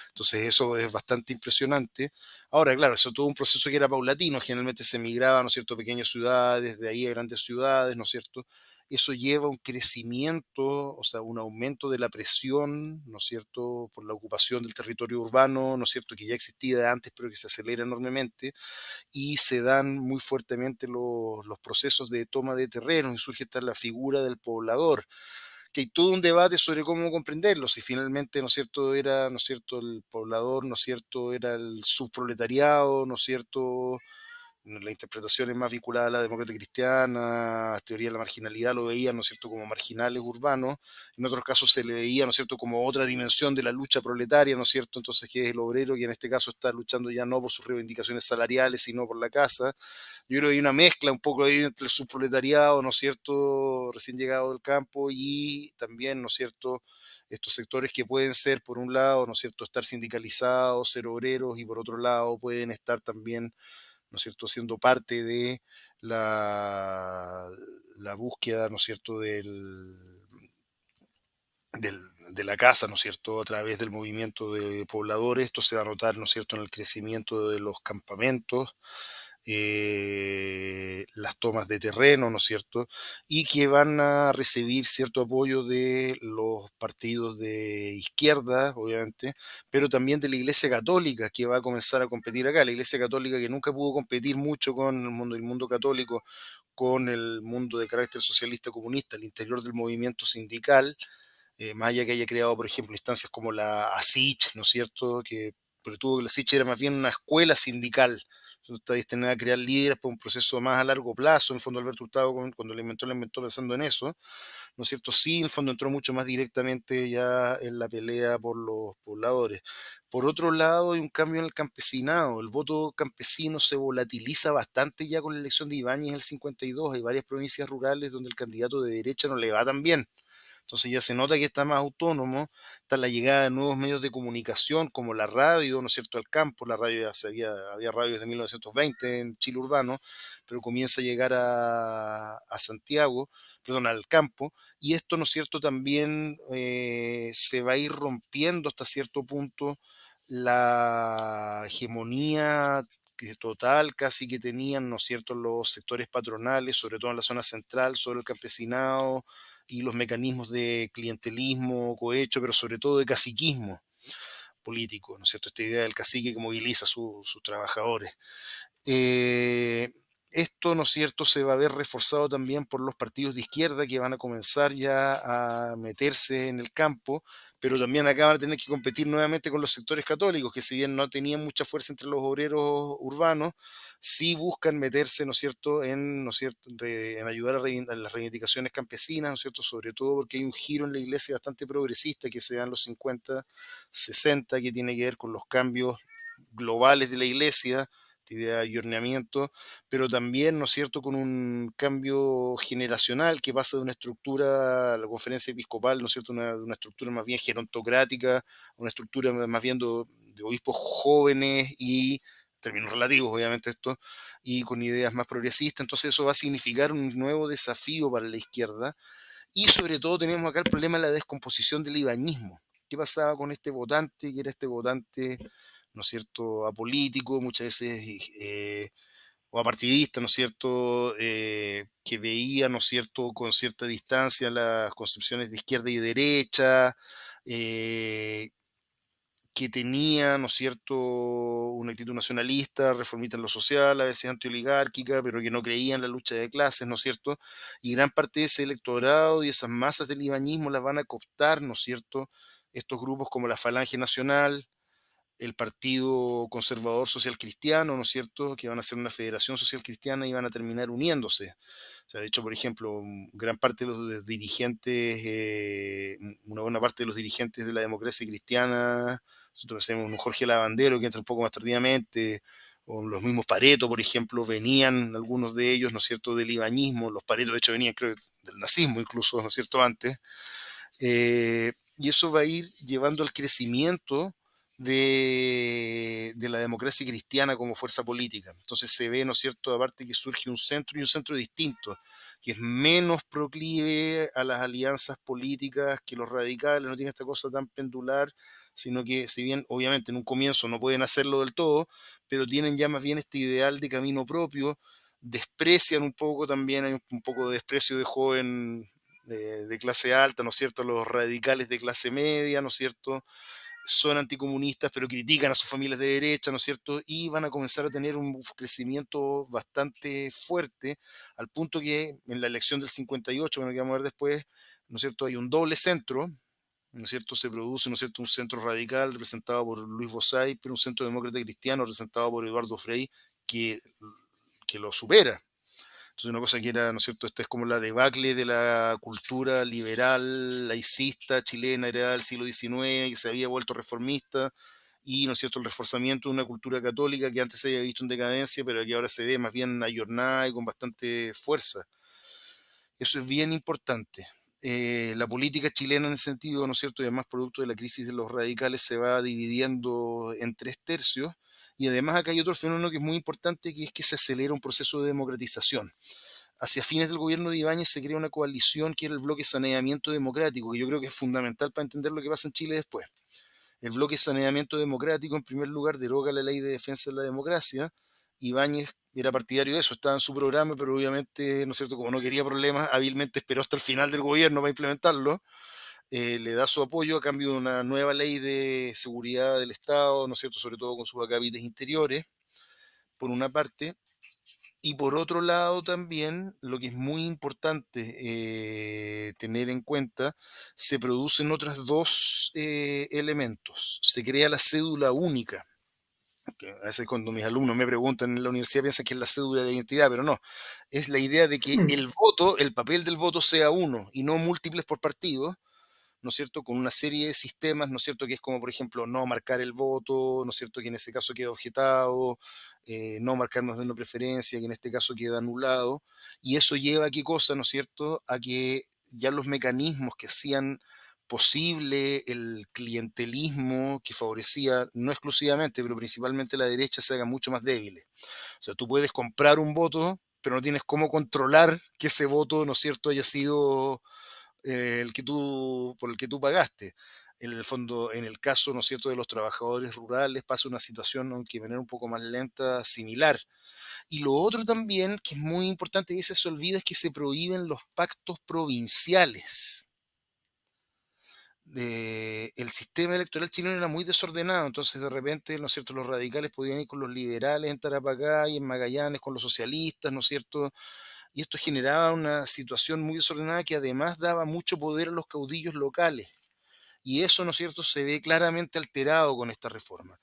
Entonces eso es bastante impresionante. Ahora, claro, eso todo un proceso que era paulatino, generalmente se migraba, ¿no es cierto?, a pequeñas ciudades, de ahí a grandes ciudades, ¿no es cierto? Eso lleva a un crecimiento, o sea, un aumento de la presión, ¿no es cierto?, por la ocupación del territorio urbano, ¿no es cierto?, que ya existía de antes, pero que se acelera enormemente, y se dan muy fuertemente los procesos de toma de terreno, y surge esta la figura del poblador, que hay todo un debate sobre cómo comprenderlo, si finalmente, ¿no es cierto?, era, ¿no es cierto?, el poblador, ¿no es cierto?, era el subproletariado, ¿no es cierto?, la interpretación es más vinculada a la democracia cristiana, teoría de la marginalidad, lo veían, ¿no es cierto?, como marginales urbanos, en otros casos se le veía, ¿no es cierto?, como otra dimensión de la lucha proletaria, ¿no es cierto?, entonces que es el obrero que en este caso está luchando ya no por sus reivindicaciones salariales, sino por la casa. Yo creo que hay una mezcla un poco ahí entre el subproletariado, ¿no es cierto?, recién llegado del campo y también, ¿no es cierto?, estos sectores que pueden ser, por un lado, ¿no es cierto?, estar sindicalizados, ser obreros, y por otro lado pueden estar también, ¿no es cierto?, siendo parte de la, la búsqueda, ¿no es cierto?, de la casa, ¿no es cierto?, a través del movimiento de pobladores. Esto se va a notar, ¿no es cierto?, en el crecimiento de los campamentos, las tomas de terreno, ¿no es cierto? Y que van a recibir cierto apoyo de los partidos de izquierda, obviamente, pero también de la Iglesia Católica, que va a comenzar a competir acá. La Iglesia Católica, que nunca pudo competir mucho con el mundo católico, con el mundo de carácter socialista comunista al interior del movimiento sindical, más allá que haya creado, por ejemplo, instancias como la ASICH, ¿no es cierto? Pero tuvo que la ASICH era más bien una escuela sindical. Está destinada a crear líderes para un proceso más a largo plazo. En el fondo, Alberto Hurtado, cuando lo inventó pensando en eso, ¿no es cierto? Sí, en el fondo entró mucho más directamente ya en la pelea por los pobladores. Por otro lado, hay un cambio en el campesinado. El voto campesino se volatiliza bastante ya con la elección de Ibáñez en el 52. Hay varias provincias rurales donde el candidato de derecha no le va tan bien. Entonces ya se nota que está más autónomo, está la llegada de nuevos medios de comunicación como la radio, ¿no es cierto?, al campo. La radio había radios de 1920 en Chile urbano, pero comienza a llegar a Santiago, perdón, al campo, y esto, ¿no es cierto?, también se va a ir rompiendo hasta cierto punto la hegemonía total casi que tenían, ¿no es cierto?, los sectores patronales, sobre todo en la zona central, sobre el campesinado y los mecanismos de clientelismo, cohecho, pero sobre todo de caciquismo político, ¿no es cierto? Esta idea del cacique que moviliza a sus trabajadores. Eh, Esto, ¿no es cierto?, se va a ver reforzado también por los partidos de izquierda que van a comenzar ya a meterse en el campo, pero también acá van a tener que competir nuevamente con los sectores católicos, que si bien no tenían mucha fuerza entre los obreros urbanos, sí buscan meterse, ¿no es cierto?, ¿no es cierto?, en ayudar a las reivindicaciones campesinas, ¿no es cierto?, sobre todo porque hay un giro en la iglesia bastante progresista que se da en los 50, 60, que tiene que ver con los cambios globales de la iglesia, idea de ayornamiento, pero también, ¿no es cierto?, con un cambio generacional que pasa de una estructura, la conferencia episcopal, ¿no es cierto?, de una estructura más bien gerontocrática, a una estructura más bien de obispos jóvenes y, términos relativos, obviamente esto, y con ideas más progresistas. Entonces eso va a significar un nuevo desafío para la izquierda y sobre todo tenemos acá el problema de la descomposición del ibañismo. ¿Qué pasaba con este votante, que era este votante, ¿no es cierto?, apolítico, muchas veces, o apartidista, ¿no es cierto?, que veía, ¿no es cierto?, con cierta distancia las concepciones de izquierda y derecha, eh, que tenía, ¿no es cierto?, una actitud nacionalista, reformista en lo social, a veces antioligárquica, pero que no creía en la lucha de clases, ¿no es cierto? Y gran parte de ese electorado y esas masas del ibañismo las van a cooptar, ¿no es cierto?, estos grupos como la Falange Nacional, el Partido Conservador Social Cristiano, ¿no es cierto?, que van a ser una federación social cristiana y van a terminar uniéndose. O sea, de hecho, por ejemplo, gran parte de los dirigentes, una buena parte de los dirigentes de la democracia cristiana, nosotros tenemos un Jorge Lavandero que entra un poco más tardíamente, o los mismos Pareto, por ejemplo, venían algunos de ellos, ¿no es cierto?, del ibañismo. Los Pareto, de hecho, venían, creo, del nazismo incluso, ¿no es cierto?, antes. Y eso va a ir llevando al crecimiento de la democracia cristiana como fuerza política. Entonces se ve, ¿no es cierto?, aparte que surge un centro y un centro distinto, que es menos proclive a las alianzas políticas que los radicales, no tiene esta cosa tan pendular, sino que si bien obviamente en un comienzo no pueden hacerlo del todo, pero tienen ya más bien este ideal de camino propio, desprecian un poco también, hay un poco de desprecio de joven de clase alta, ¿no es cierto? Los radicales de clase media, ¿no es cierto? Son anticomunistas, pero critican a sus familias de derecha, ¿no es cierto? Y van a comenzar a tener un crecimiento bastante fuerte, al punto que en la elección del 58, bueno, que vamos a ver después, ¿no es cierto? Hay un doble centro, ¿no es cierto? Se produce, ¿no es cierto?, un centro radical representado por Luis Bosay, pero un centro demócrata cristiano representado por Eduardo Frei, que, que lo supera. Entonces, una cosa que era, ¿no es cierto? Esta es como la debacle de la cultura liberal, laicista chilena, heredada del siglo XIX, que se había vuelto reformista, y, ¿no es cierto?, el reforzamiento de una cultura católica que antes se había visto en decadencia, pero que ahora se ve más bien ayornada y con bastante fuerza. Eso es bien importante. La política chilena en ese sentido, ¿no es cierto?, y además producto de la crisis de los radicales, se va dividiendo en tres tercios. Y además acá hay otro fenómeno que es muy importante, que es que se acelera un proceso de democratización. Hacia fines del gobierno de Ibáñez se crea una coalición que era el bloque Saneamiento Democrático, que yo creo que es fundamental para entender lo que pasa en Chile después. El bloque Saneamiento Democrático, en primer lugar, deroga la ley de defensa de la democracia. Ibáñez era partidario de eso, estaba en su programa, pero obviamente, ¿no es cierto?, como no quería problemas, hábilmente esperó hasta el final del gobierno para implementarlo. Le da su apoyo a cambio de una nueva ley de seguridad del Estado, ¿no es cierto?, sobre todo con sus acabites interiores, por una parte. Y por otro lado también, lo que es muy importante tener en cuenta, se producen otros dos elementos. Se crea la cédula única, que a veces cuando mis alumnos me preguntan en la universidad piensan que es la cédula de identidad, pero no. Es la idea de que Mm, el voto, el papel del voto sea uno y no múltiples por partido, ¿no es cierto? Con una serie de sistemas, ¿no es cierto? Que es como, por ejemplo, no marcar el voto, ¿no es cierto? Que en ese caso queda objetado, no marcarnos de una preferencia, que en este caso queda anulado. Y eso lleva a qué cosa, ¿no es cierto? A que ya los mecanismos que hacían posible el clientelismo que favorecía no exclusivamente, pero principalmente la derecha, se hagan mucho más débiles. O sea, tú puedes comprar un voto, pero no tienes cómo controlar que ese voto, ¿no es cierto?, haya sido por el que tú pagaste. En el fondo, en el caso, ¿no es cierto?, de los trabajadores rurales, pasa una situación, aunque de manera un poco más lenta, similar. Y lo otro también, que es muy importante y a veces se olvida, es que se prohíben los pactos provinciales. El sistema electoral chileno era muy desordenado, entonces de repente, ¿no es cierto?, los radicales podían ir con los liberales en Tarapacá y en Magallanes con los socialistas, ¿no es cierto? Y esto generaba una situación muy desordenada que además daba mucho poder a los caudillos locales. Y eso, ¿no es cierto?, se ve claramente alterado con esta reforma.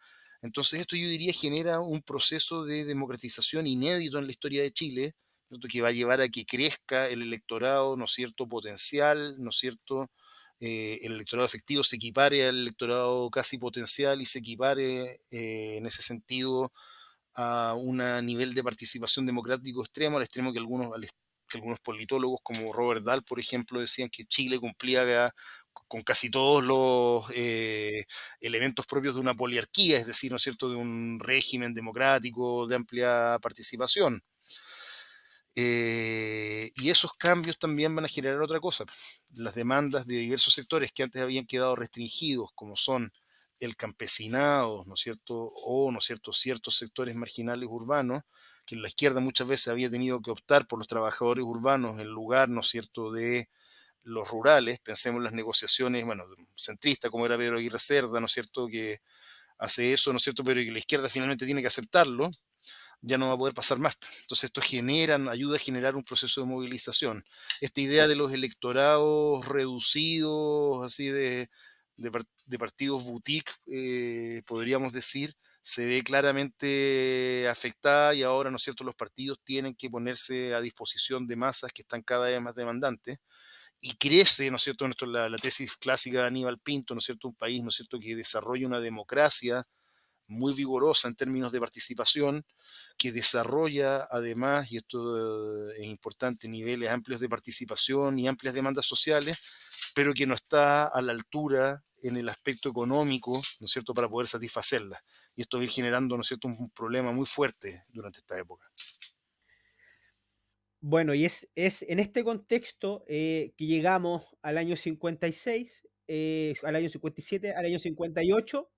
Entonces, esto yo diría genera un proceso de democratización inédito en la historia de Chile, ¿no es cierto?, que va a llevar a que crezca el electorado, ¿no es cierto?, potencial, ¿no es cierto?, el electorado efectivo se equipare al electorado casi potencial y se equipare en ese sentido a un nivel de participación democrático extremo, al extremo que que algunos politólogos como Robert Dahl, por ejemplo, decían que Chile cumplía con casi todos los elementos propios de una poliarquía, es decir, ¿no es cierto?, de un régimen democrático de amplia participación. Y esos cambios también van a generar otra cosa. Las demandas de diversos sectores que antes habían quedado restringidos, como son el campesinado, ¿no es cierto? O, ¿no es cierto?, ciertos sectores marginales urbanos, que la izquierda muchas veces había tenido que optar por los trabajadores urbanos en lugar, ¿no es cierto?, de los rurales. Pensemos en las negociaciones, bueno, centristas, como era Pedro Aguirre Cerda, ¿no es cierto?, que hace eso, ¿no es cierto?, pero que la izquierda finalmente tiene que aceptarlo, ya no va a poder pasar más. Entonces esto ayuda a generar un proceso de movilización. Esta idea de los electorados reducidos, así de partidos boutique, podríamos decir, se ve claramente afectada y ahora, ¿no es cierto?, los partidos tienen que ponerse a disposición de masas que están cada vez más demandantes y crece, ¿no es cierto?, la tesis clásica de Aníbal Pinto, ¿no es cierto?, un país, ¿no es cierto?, que desarrolla una democracia muy vigorosa en términos de participación, que desarrolla además, y esto es importante, niveles amplios de participación y amplias demandas sociales, pero que no está a la altura en el aspecto económico, ¿no es cierto?, para poder satisfacerlas. Y esto va a ir generando, ¿no es cierto?, un problema muy fuerte durante esta época. Bueno, y es en este contexto que llegamos al año 56, al año 57, al año 58,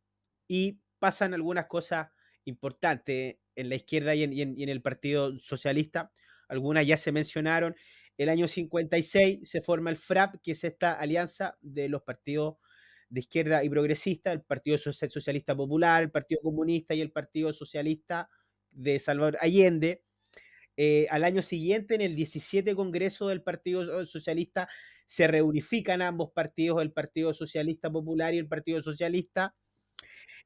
y pasan algunas cosas importantes en la izquierda y en el Partido Socialista. Algunas ya se mencionaron. El año 56 se forma el FRAP, que es esta alianza de los partidos de izquierda y progresista, el Partido Socialista Popular, el Partido Comunista y el Partido Socialista de Salvador Allende. Al año siguiente, en el 17 Congreso del Partido Socialista, se reunifican ambos partidos, el Partido Socialista Popular y el Partido Socialista.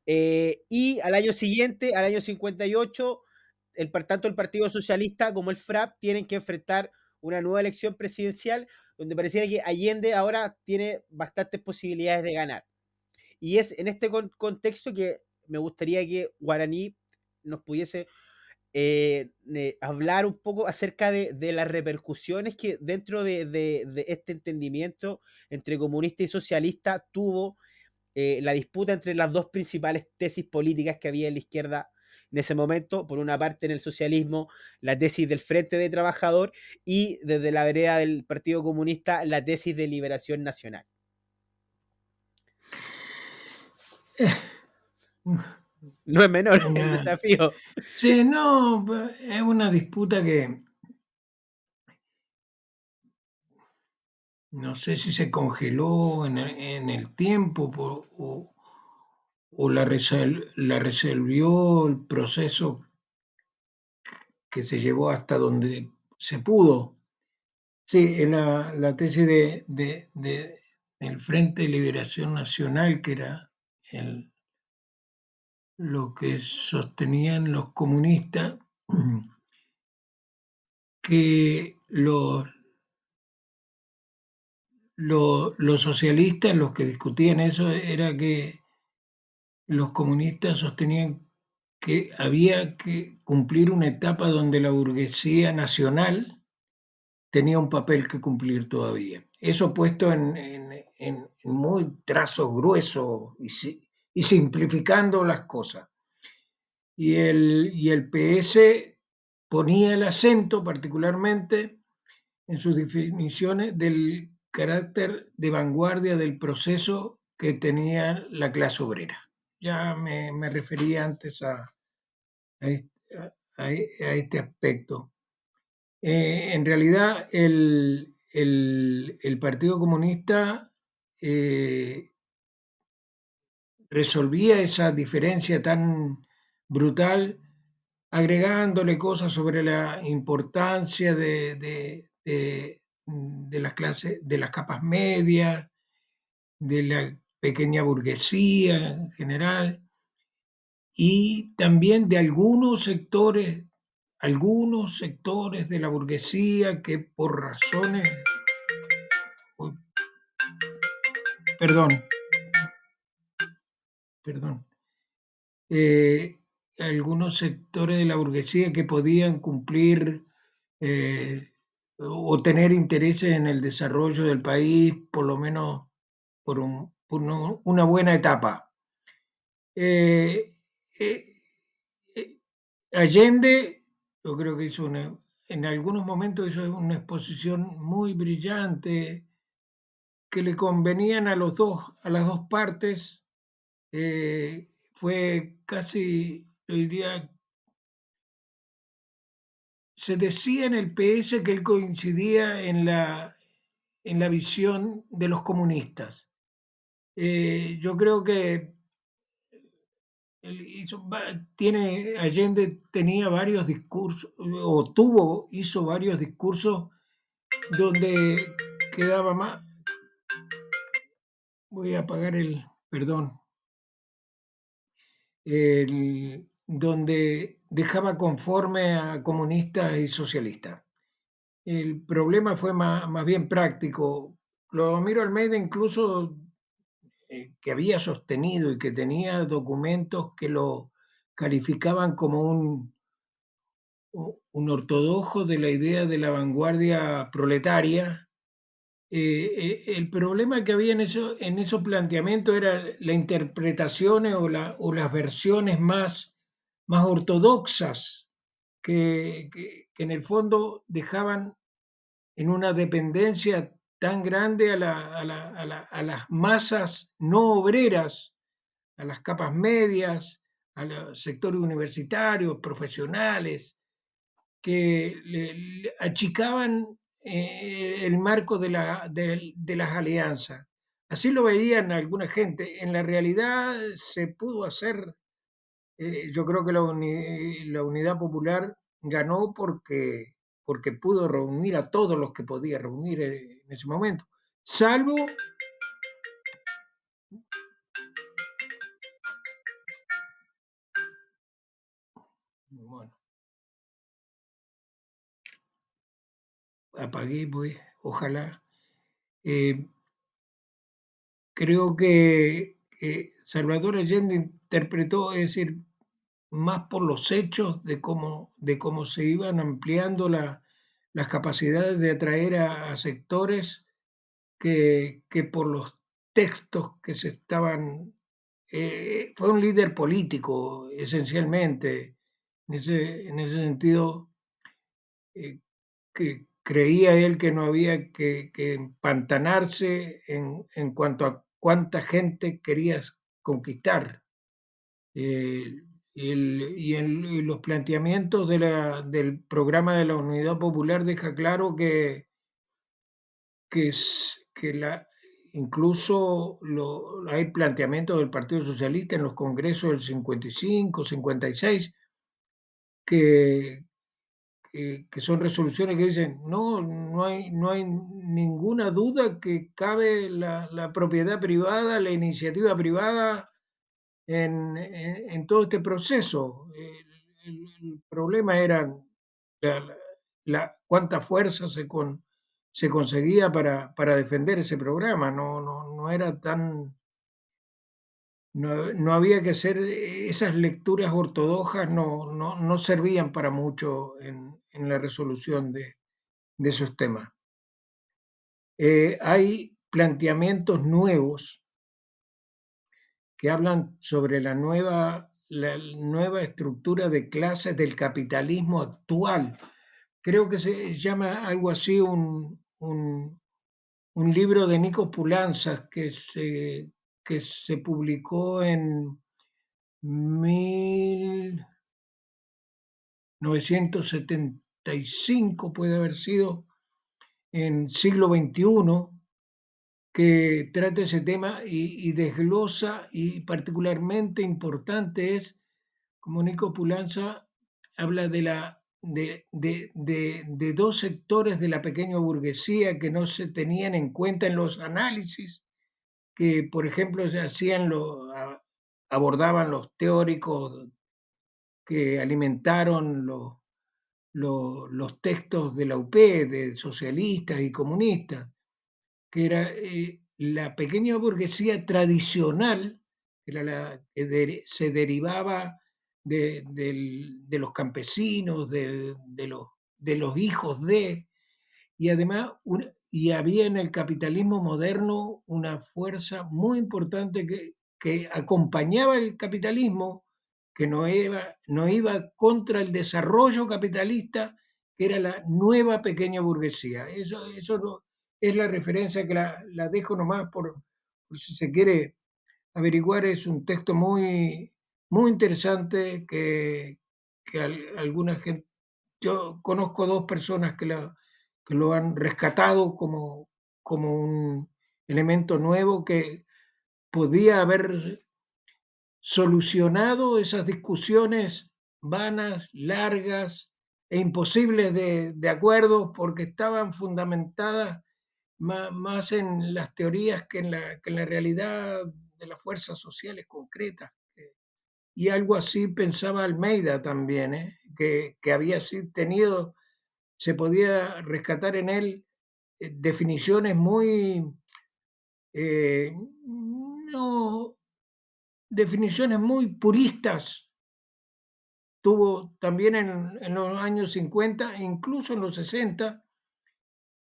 Y al año siguiente, al año 58, tanto el Partido Socialista como el FRAP tienen que enfrentar una nueva elección presidencial, donde pareciera que Allende ahora tiene bastantes posibilidades de ganar. Y es en este contexto que me gustaría que Guaraní nos pudiese hablar un poco acerca de las repercusiones que dentro de este entendimiento entre comunista y socialista tuvo la disputa entre las dos principales tesis políticas que había en la izquierda en ese momento. Por una parte, en el socialismo, la tesis del Frente de Trabajador, y desde la vereda del Partido Comunista, la tesis de liberación nacional. No es menor el Una, desafío. sí, no, es una disputa que no sé si se congeló en el tiempo o la resolvió el proceso que se llevó hasta donde se pudo. Sí, en la tesis del Frente de Liberación Nacional, que era lo que sostenían los comunistas, que los socialistas, los que discutían eso, era que los comunistas sostenían que había que cumplir una etapa donde la burguesía nacional tenía un papel que cumplir todavía. Eso puesto en muy trazos gruesos y simplificando las cosas. Y el PS ponía el acento particularmente en sus definiciones del carácter de vanguardia del proceso que tenía la clase obrera. Ya me refería antes a este aspecto. En realidad, el Partido Comunista resolvía esa diferencia tan brutal agregándole cosas sobre la importancia de las clases, de las capas medias, de la pequeña burguesía en general, y también de algunos sectores de la burguesía que por razones, perdón, perdón, algunos sectores de la burguesía que podían cumplir eh, o tener intereses en el desarrollo del país, por lo menos una buena etapa. Eh, eh, eh, Allende, yo creo que en algunos momentos hizo una exposición muy brillante que le convenían a las dos partes. Fue casi, yo diría, se decía en el PS que él coincidía en la visión de los comunistas. Yo creo que Allende tenía varios discursos, hizo varios discursos donde quedaba más. Voy a apagar perdón, donde dejaba conforme a comunistas y socialistas. El problema fue más bien práctico. Clodomiro Almeida incluso que había sostenido y que tenía documentos que lo calificaban como un ortodoxo de la idea de la vanguardia proletaria. El problema que había en esos planteamientos era la interpretaciones o las versiones más ortodoxas que en el fondo dejaban en una dependencia tan grande a las masas no obreras, a las capas medias, a los sectores universitarios, profesionales, que le achicaban el marco de las alianzas. Así lo veían alguna gente. En la realidad se pudo hacer, yo creo que la Unidad Popular ganó porque pudo reunir a todos los que podía reunir en ese momento, salvo bueno, apagué, pues, ojalá. Creo que Salvador Allende interpretó, es decir, más por los hechos de cómo se iban ampliando las capacidades de atraer a sectores que por los textos que se estaban... fue un líder político, esencialmente. En ese sentido, que creía él que no había que empantanarse en cuanto a cuánta gente querías conquistar. Y los planteamientos del programa de la Unidad Popular deja claro que incluso hay planteamientos del Partido Socialista en los congresos del 55, 56, que que son resoluciones que dicen, no hay ninguna duda que cabe la propiedad privada, la iniciativa privada en todo este proceso. El problema era la, cuánta fuerza se conseguía para defender ese programa. No era tan... No había que hacer esas lecturas ortodoxas, no servían para mucho en la resolución de esos temas. Hay planteamientos nuevos que hablan sobre la nueva estructura de clases del capitalismo actual. Creo que se llama algo así un libro de Nikos Poulantzas que se publicó en 1975, puede haber sido, en siglo XXI, que trata ese tema y desglosa, y particularmente importante es, como Nico Pulanza habla de dos sectores de la pequeña burguesía que no se tenían en cuenta en los análisis que, por ejemplo, se hacían abordaban los teóricos que alimentaron los textos de la UP, de socialistas y comunistas, que era la pequeña burguesía tradicional, que era la que se derivaba de los campesinos, de los hijos de, y además y había en el capitalismo moderno una fuerza muy importante que acompañaba el capitalismo, que no iba contra el desarrollo capitalista, que era la nueva pequeña burguesía. Es la referencia que la dejo nomás por si se quiere averiguar. Es un texto muy interesante que alguna gente, yo conozco dos personas que lo han rescatado como un elemento nuevo que podía haber solucionado esas discusiones vanas, largas e imposibles de acuerdo, porque estaban fundamentadas más en las teorías que en la realidad de las fuerzas sociales concretas. Y algo así pensaba Almeida también, que había tenido, se podía rescatar en él definiciones eh, no, definiciones muy puristas. Tuvo también en los años 50, incluso en los 60,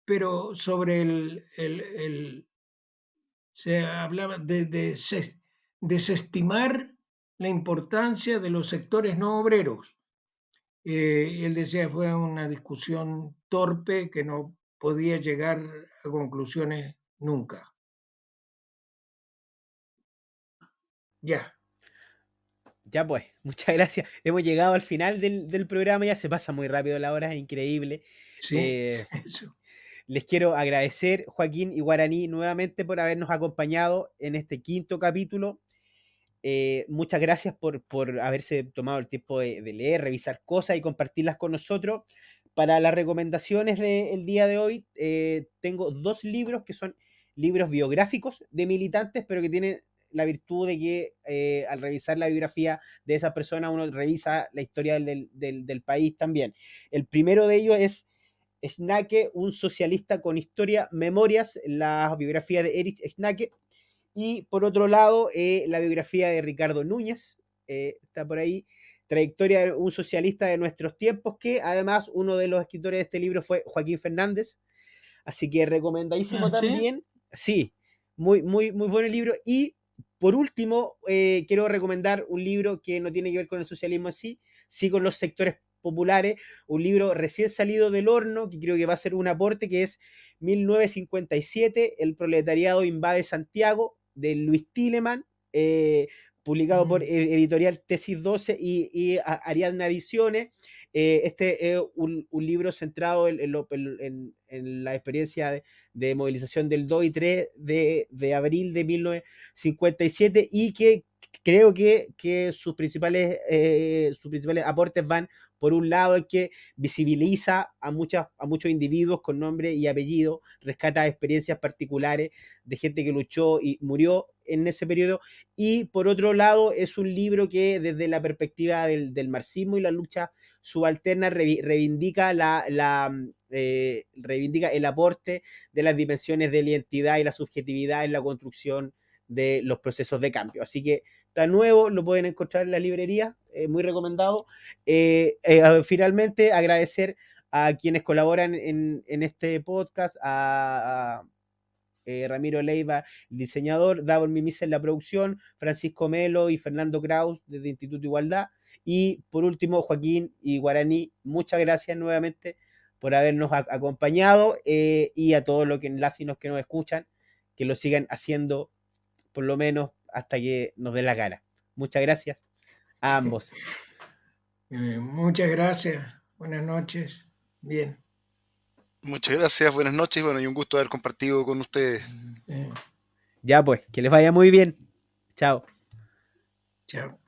pero sobre se hablaba de desestimar la importancia de los sectores no obreros. Él decía fue una discusión torpe que no podía llegar a conclusiones nunca. Ya. Ya pues, muchas gracias. Hemos llegado al final del programa, ya se pasa muy rápido la hora, es increíble. Sí, Eh, eso. Les quiero agradecer, Joaquín y Guaraní, nuevamente por habernos acompañado en este quinto capítulo. Muchas gracias por haberse tomado el tiempo de leer, revisar cosas y compartirlas con nosotros. Para las recomendaciones del día de hoy, tengo dos libros que son libros biográficos de militantes, pero que tienen la virtud de que al revisar la biografía de esa persona uno revisa la historia del país también. El primero de ellos es Schnake, un socialista con historia, memorias, la biografía de Erich Schnake. Y por otro lado, la biografía de Ricardo Núñez, está por ahí, trayectoria de un socialista de nuestros tiempos, que además uno de los escritores de este libro fue Joaquín Fernández, así que recomendadísimo ¿Sí? también, sí, muy buen el libro. Y por último, quiero recomendar un libro que no tiene que ver con el socialismo en sí, sí con los sectores populares, un libro recién salido del horno, que creo que va a ser un aporte, que es 1957, El proletariado invade Santiago, de Luis Tilleman, publicado por editorial Tesis 12 y Ariadna Ediciones. Este es un libro centrado en la experiencia de movilización del 2 y 3 de abril de 1957 y que creo que sus principales aportes van, por un lado, en que visibiliza a muchos individuos con nombre y apellido, rescata experiencias particulares de gente que luchó y murió en ese periodo, y por otro lado es un libro que desde la perspectiva del marxismo y la lucha subalterna reivindica reivindica el aporte de las dimensiones de la identidad y la subjetividad en la construcción de los procesos de cambio. Así que está nuevo, lo pueden encontrar en la librería, muy recomendado. Finalmente, agradecer a quienes colaboran en este podcast, a Ramiro Leiva, el diseñador, Davor Mimisa en la producción, Francisco Melo y Fernando Kraus desde Instituto Igualdad, y por último Joaquín y Guaraní, muchas gracias nuevamente por habernos acompañado, y a todos los enlacinos que nos escuchan, que lo sigan haciendo por lo menos hasta que nos dé la gana. Muchas gracias a ambos. Muchas gracias. Buenas noches. Bien. Muchas gracias, buenas noches, bueno, y un gusto haber compartido con ustedes. Ya pues, que les vaya muy bien. Chao. Chao.